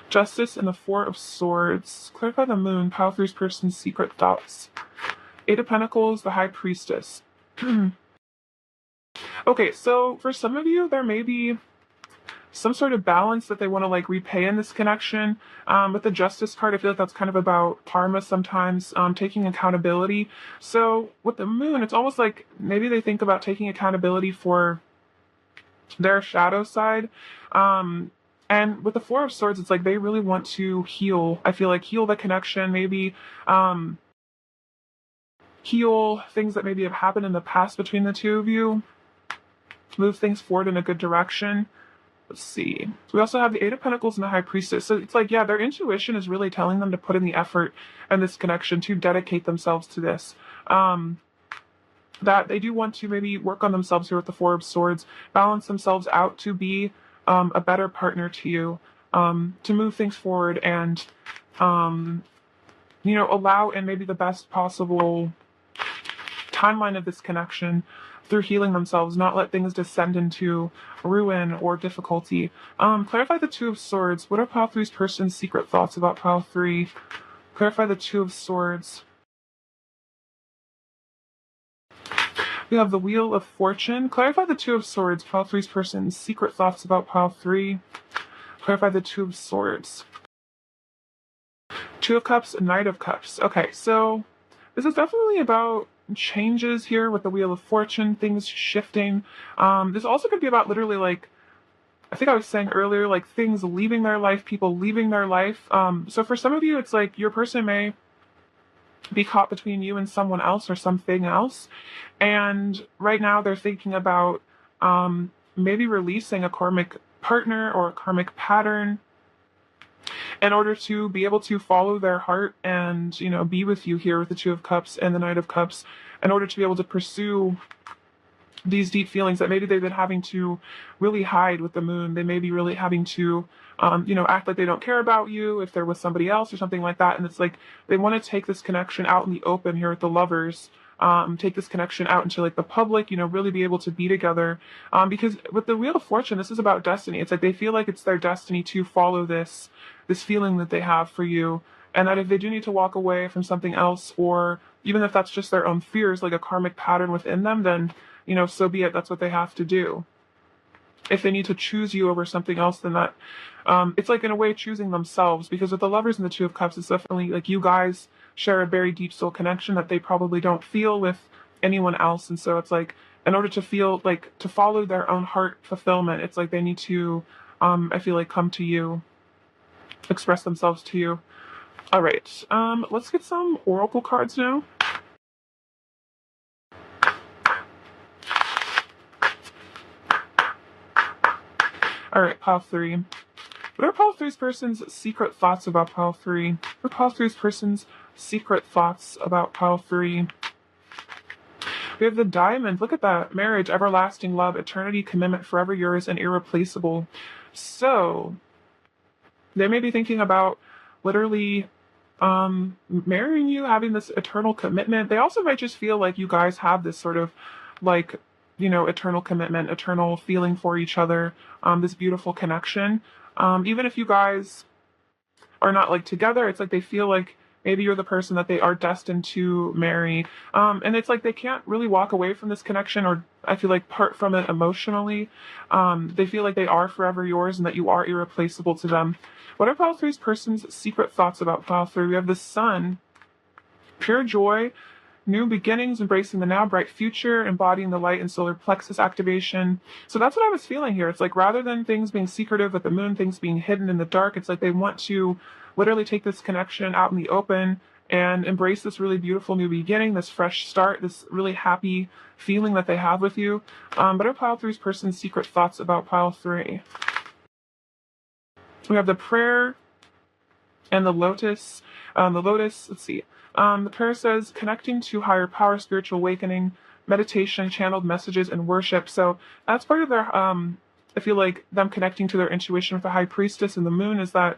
[SPEAKER 1] Justice and the Four of Swords. Clarify the moon. Pile three's person's secret thoughts. Eight of Pentacles, the High Priestess. Okay, so for some of you, there may be some sort of balance that they want to like repay in this connection. With the Justice card, I feel like that's kind of about karma sometimes, taking accountability. So with the moon, it's almost like maybe they think about taking accountability for their shadow side. And with the Four of Swords, it's like they really want to heal. I feel like heal the connection, maybe heal things that maybe have happened in the past between the two of you, move things forward in a good direction. Let's see. So we also have the Eight of Pentacles and the High Priestess. So it's like, yeah, their intuition is really telling them to put in the effort and this connection to dedicate themselves to this. That they do want to maybe work on themselves here with the Four of Swords, balance themselves out to be a better partner to you, to move things forward and, allow in maybe the best possible timeline of this connection through healing themselves, not let things descend into ruin or difficulty. Clarify the Two of Swords. What are pile three's person's secret thoughts about pile three? Clarify the Two of Swords. We have the Wheel of Fortune. Clarify the Two of Swords. Pile three's person's secret thoughts about pile three. Clarify the Two of Swords. Two of Cups, Knight of Cups. Okay, so this is definitely about changes here with the Wheel of Fortune, things shifting. This also could be about literally like, I think I was saying earlier, like things leaving their life, people leaving their life. So for some of you, it's like your person may be caught between you and someone else or something else. And right now they're thinking about maybe releasing a karmic partner or a karmic pattern in order to be able to follow their heart and, be with you here with the Two of Cups and the Knight of Cups, in order to be able to pursue these deep feelings that maybe they've been having to really hide with the moon. They may be really having to, act like they don't care about you if they're with somebody else or something like that. And it's like they want to take this connection out in the open here with the lovers. Take this connection out into like the public, really be able to be together. Because with the Wheel of Fortune, this is about destiny. It's like they feel like it's their destiny to follow this feeling that they have for you. And that if they do need to walk away from something else, or even if that's just their own fears, like a karmic pattern within them, then so be it. That's what they have to do. If they need to choose you over something else, then that, it's like in a way choosing themselves. Because with the Lovers and the Two of Cups, it's definitely like you guys share a very deep soul connection that they probably don't feel with anyone else. And so it's like, in order to feel like to follow their own heart fulfillment, it's like they need to, I feel like, come to you, express themselves to you. All right, let's get some oracle cards now. All right, pile 3. What are pile 3's person's secret thoughts about pile 3? What are pile 3's person's secret thoughts about pile 3? We have the Diamond. Look at that. Marriage, everlasting love, eternity, commitment, forever yours, and irreplaceable. So, they may be thinking about literally marrying you, having this eternal commitment. They also might just feel like you guys have this sort of like, eternal commitment, eternal feeling for each other, this beautiful connection. Even if you guys are not like together, it's like they feel like maybe you're the person that they are destined to marry. And it's like they can't really walk away from this connection, or I feel like part from it emotionally. They feel like they are forever yours and that you are irreplaceable to them. What are pile 3's person's secret thoughts about pile 3? We have the Sun, pure joy, new beginnings, embracing the now, bright future, embodying the light and solar plexus activation. So that's what I was feeling here. It's like rather than things being secretive with the moon, things being hidden in the dark, it's like they want to literally take this connection out in the open and embrace this really beautiful new beginning, this fresh start, this really happy feeling that they have with you. But are pile 3's person's secret thoughts about pile 3? We have the prayer and the lotus. The lotus, let's see. The prayer says connecting to higher power, spiritual awakening, meditation, channeled messages, and worship. So that's part of their, I feel like them connecting to their intuition with the High Priestess and the moon is that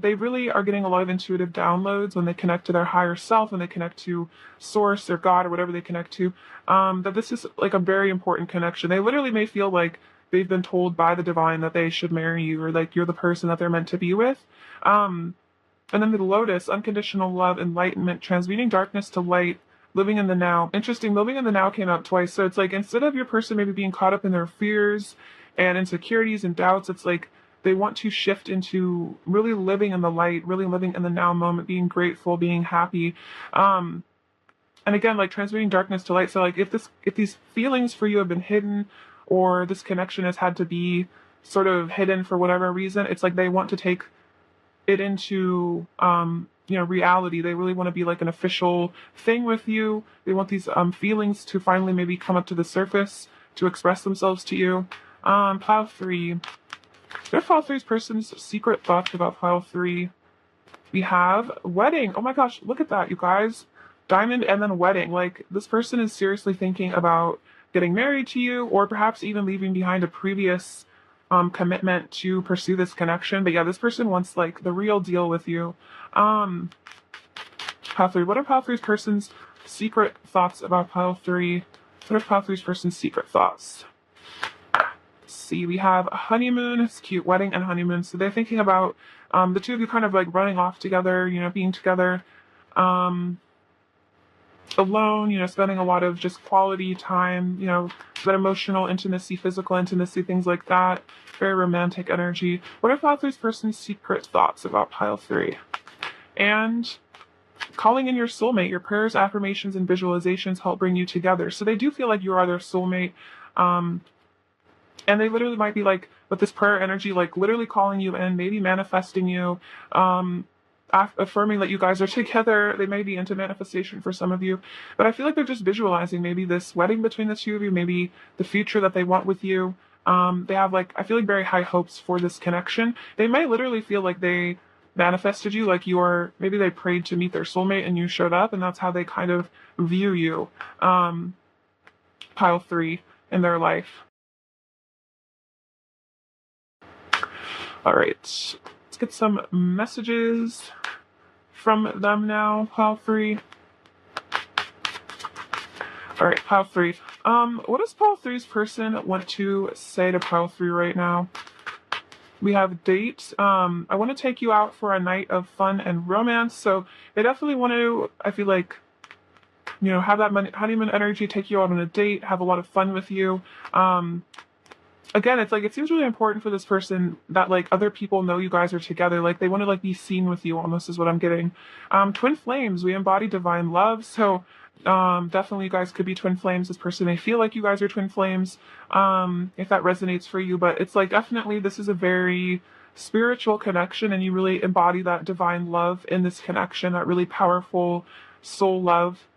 [SPEAKER 1] they really are getting a lot of intuitive downloads when they connect to their higher self, when they connect to source or God or whatever they connect to, that this is like a very important connection. They literally may feel like they've been told by the divine that they should marry you, or like you're the person that they're meant to be with. And then the lotus, unconditional love, enlightenment, transmuting darkness to light, living in the now. Interesting, living in the now came up twice. So it's like instead of your person maybe being caught up in their fears and insecurities and doubts, it's like they want to shift into really living in the light, really living in the now moment, being grateful, being happy. And again, like transmuting darkness to light. So like if these feelings for you have been hidden, or this connection has had to be sort of hidden for whatever reason, it's like they want to take it into reality. They really want to be like an official thing with you. They want these feelings to finally maybe come up to the surface, to express themselves to you. Pile 3. What are pile 3's person's secret thoughts about pile 3? We have wedding. Oh my gosh, look at that, you guys. Diamond and then wedding. Like this person is seriously thinking about getting married to you, or perhaps even leaving behind a previous commitment to pursue this connection. But yeah, this person wants like the real deal with you. Pile 3. What are pile 3's person's secret thoughts about pile 3? What are pile 3's person's secret thoughts? Let's see, we have a honeymoon. It's cute, wedding and honeymoon. So they're thinking about the two of you kind of like running off together, being together. Alone, spending a lot of just quality time, that emotional intimacy, physical intimacy, things like that. Very romantic energy. What are pile 3's person's secret thoughts about pile 3? And calling in your soulmate. Your prayers, affirmations, and visualizations help bring you together. So they do feel like you are their soulmate. And they literally might be like, with this prayer energy, like literally calling you in, maybe manifesting you, affirming that you guys are together. They may be into manifestation for some of you, but I feel like they're just visualizing maybe this wedding between the two of you, maybe the future that they want with you. They have like, I feel like very high hopes for this connection. They might literally feel like they manifested you, like maybe they prayed to meet their soulmate and you showed up, and that's how they kind of view you. pile 3 in their life. All right, let's get some messages from them now, pile 3. All right, pile 3. What does pile 3's person want to say to pile 3 right now? We have date. I want to take you out for a night of fun and romance. So they definitely want to, I feel like, have that honeymoon energy, take you out on a date, have a lot of fun with you. Again, it's like, it seems really important for this person that like other people know you guys are together. Like they want to like be seen with you almost is what I'm getting. Twin flames, we embody divine love. So definitely you guys could be twin flames. This person may feel like you guys are twin flames, if that resonates for you. But it's like, definitely this is a very spiritual connection, and you really embody that divine love in this connection, that really powerful soul love.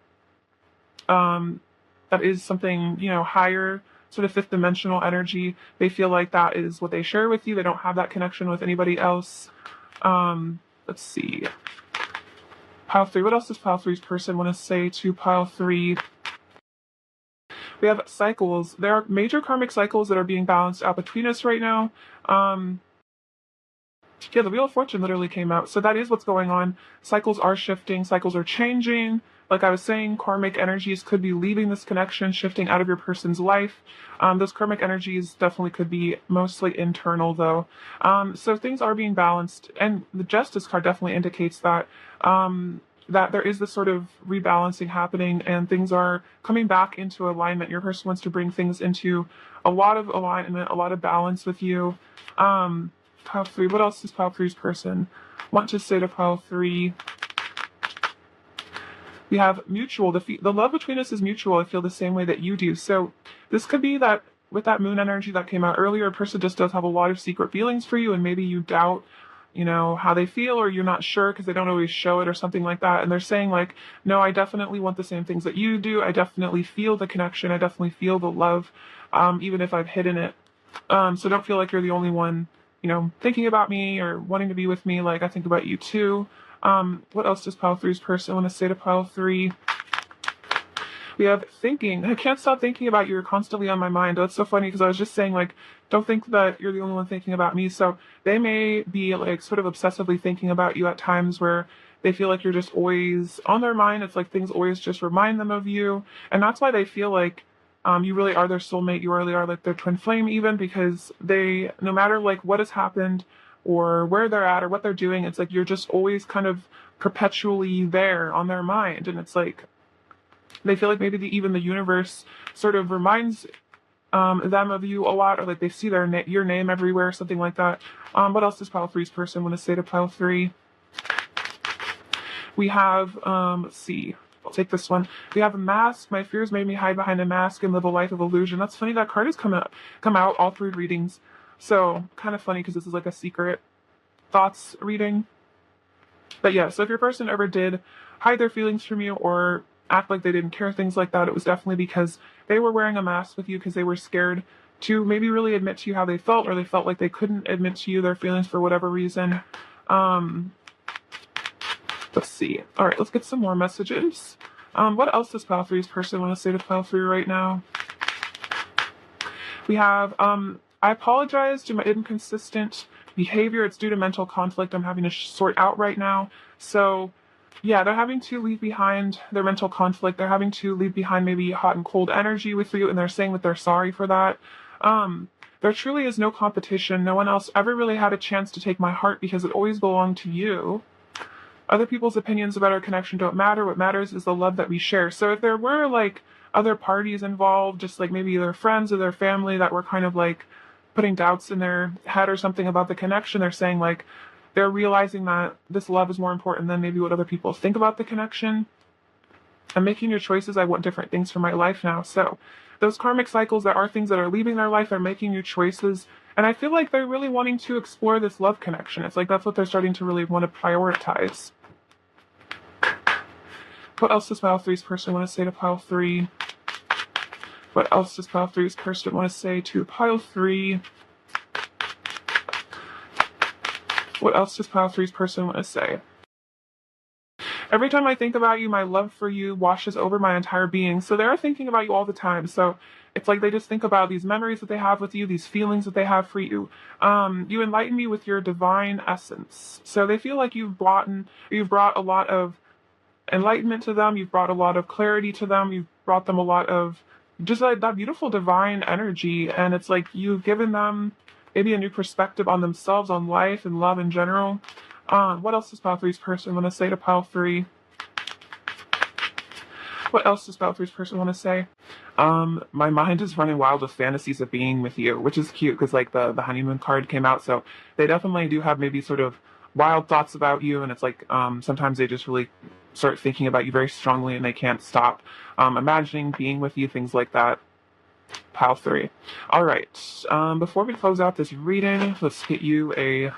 [SPEAKER 1] That is something, higher, sort of fifth dimensional energy. They feel like that is what they share with you. They don't have that connection with anybody else. Let's see. Pile 3. What else does pile 3's person want to say to pile 3? We have cycles. There are major karmic cycles that are being balanced out between us right now. Yeah, the Wheel of Fortune literally came out. So that is what's going on. Cycles are shifting. Cycles are changing. Like I was saying, karmic energies could be leaving this connection, shifting out of your person's life. Those karmic energies definitely could be mostly internal, though. So things are being balanced. And the Justice card definitely indicates that. That there is this sort of rebalancing happening, and things are coming back into alignment. Your person wants to bring things into a lot of alignment, a lot of balance with you. Pile 3. What else does pile 3's person want to say to pile 3? We have mutual. The love between us is mutual. I feel the same way that you do. So this could be that with that moon energy that came out earlier, a person just does have a lot of secret feelings for you, and maybe you doubt, how they feel, or you're not sure because they don't always show it or something like that. And they're saying like, no, I definitely want the same things that you do. I definitely feel the connection. I definitely feel the love, even if I've hidden it. So don't feel like you're the only one, thinking about me or wanting to be with me. Like I think about you too. What else does pile 3's person want to say to pile 3? We have thinking. I can't stop thinking about you. You're constantly on my mind. That's so funny because I was just saying like, don't think that you're the only one thinking about me. So they may be like sort of obsessively thinking about you at times where they feel like you're just always on their mind. It's like things always just remind them of you. And that's why they feel like you really are their soulmate. You really are like their twin flame even, because they, no matter like what has happened or where they're at or what they're doing, it's like you're just always kind of perpetually there on their mind. And it's like they feel like maybe even the universe sort of reminds them of you a lot, or like they see your name everywhere, something like that. What else does pile 3's person want to say to pile 3? We have, let's see. I'll take this one. We have a mask. My fears made me hide behind a mask and live a life of illusion. That's funny. That card has come out all 3 readings. So kind of funny because this is like a secret thoughts reading. But yeah, so if your person ever did hide their feelings from you or act like they didn't care, things like that, it was definitely because they were wearing a mask with you because they were scared to maybe really admit to you how they felt, or they felt like they couldn't admit to you their feelings for whatever reason. Let's see. All right, let's get some more messages. What else does pile 3's person want to say to pile 3 right now? We have, I apologize to my inconsistent behavior. It's due to mental conflict I'm having to sort out right now. So yeah, they're having to leave behind their mental conflict. They're having to leave behind maybe hot and cold energy with you, and they're saying that they're sorry for that. There truly is no competition. No one else ever really had a chance to take my heart because it always belonged to you. Other people's opinions about our connection don't matter. What matters is the love that we share. So if there were like other parties involved, just like maybe their friends or their family that were kind of like putting doubts in their head or something about the connection, they're saying like they're realizing that this love is more important than maybe what other people think about the connection. I'm making your choices. I want different things for my life now. So those karmic cycles, that are things that are leaving their life, are making new choices. And I feel like they're really wanting to explore this love connection. It's like that's what they're starting to really want to prioritize. What else does pile 3's person want to say to pile 3? What else does pile 3's person want to say to pile 3? What else does pile 3's person want to say? Every time I think about you, my love for you washes over my entire being. So they're thinking about you all the time. So it's like they just think about these memories that they have with you, these feelings that they have for you. You enlighten me with your divine essence. So they feel like you've brought a lot of enlightenment to them. You've brought a lot of clarity to them. You've brought them a lot of just like that beautiful divine energy. And it's like you've given them maybe a new perspective on themselves, on life and love in general. What else does pile three's person want to say to pile three? What else does pile three's person want to say? My mind is running wild with fantasies of being with you, which is cute because like the honeymoon card came out, so they definitely do have maybe sort of wild thoughts about you, and it's like sometimes they just really start thinking about you very strongly and they can't stop imagining being with you, things like that. Pile three. All right. Before we close out this reading, let's get you a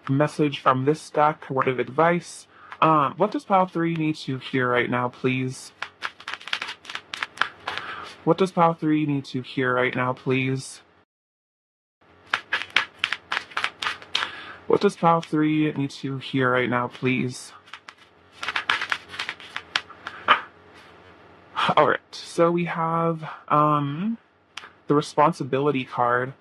[SPEAKER 1] message from this deck, a word of advice. What does pile three need to hear right now, please? What does pile three need to hear right now, please? What does pile three need to hear right now, please? All right, so we have the responsibility card.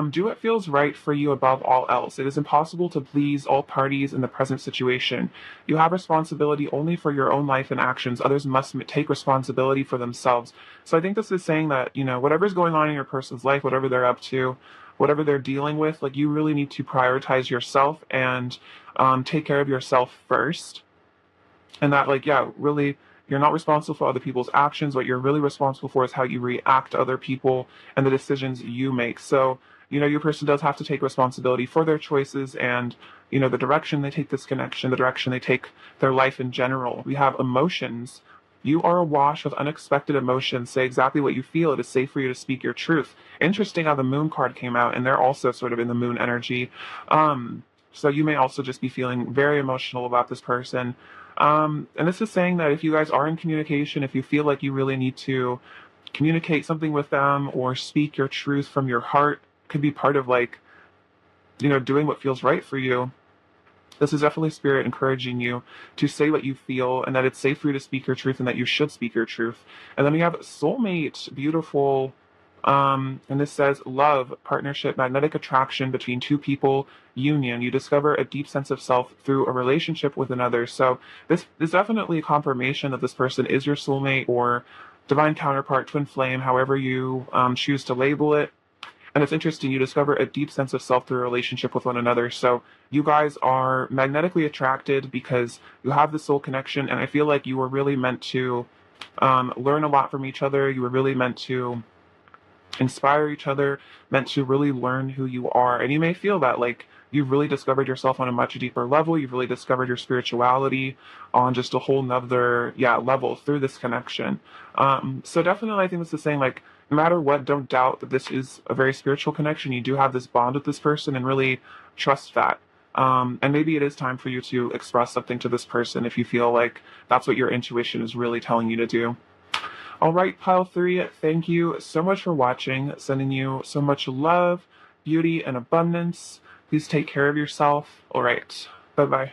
[SPEAKER 1] Do what feels right for you above all else. It is impossible to please all parties in the present situation. You have responsibility only for your own life and actions. Others must take responsibility for themselves. So I think this is saying that, whatever's going on in your person's life, whatever they're up to, whatever they're dealing with, like you really need to prioritize yourself and take care of yourself first. And that, like, yeah, really, you're not responsible for other people's actions. What you're really responsible for is how you react to other people and the decisions you make. So, your person does have to take responsibility for their choices and, the direction they take this connection, the direction they take their life in general. We have emotions. You are awash with unexpected emotions. Say exactly what you feel. It is safe for you to speak your truth. Interesting how the moon card came out, and they're also sort of in the moon energy. So you may also just be feeling very emotional about this person. And this is saying that if you guys are in communication, if you feel like you really need to communicate something with them or speak your truth from your heart, could be part of like, doing what feels right for you. This is definitely spirit encouraging you to say what you feel and that it's safe for you to speak your truth and that you should speak your truth. And then we have soulmate, beautiful. And this says love, partnership, magnetic attraction between two people, union. You discover a deep sense of self through a relationship with another. So this is definitely a confirmation that this person is your soulmate or divine counterpart, twin flame, however you choose to label it. And it's interesting, you discover a deep sense of self through a relationship with one another. So you guys are magnetically attracted because you have the soul connection. And I feel like you were really meant to learn a lot from each other. You were really meant to inspire each other, meant to really learn who you are. And you may feel that like you've really discovered yourself on a much deeper level. You've really discovered your spirituality on just a whole nother level through this connection. So definitely I think this is saying like no matter what, don't doubt that this is a very spiritual connection. You do have this bond with this person and really trust that. And maybe it is time for you to express something to this person if you feel like that's what your intuition is really telling you to do. All right, pile three, thank you so much for watching. Sending you so much love, beauty, and abundance. Please take care of yourself. All right, bye-bye.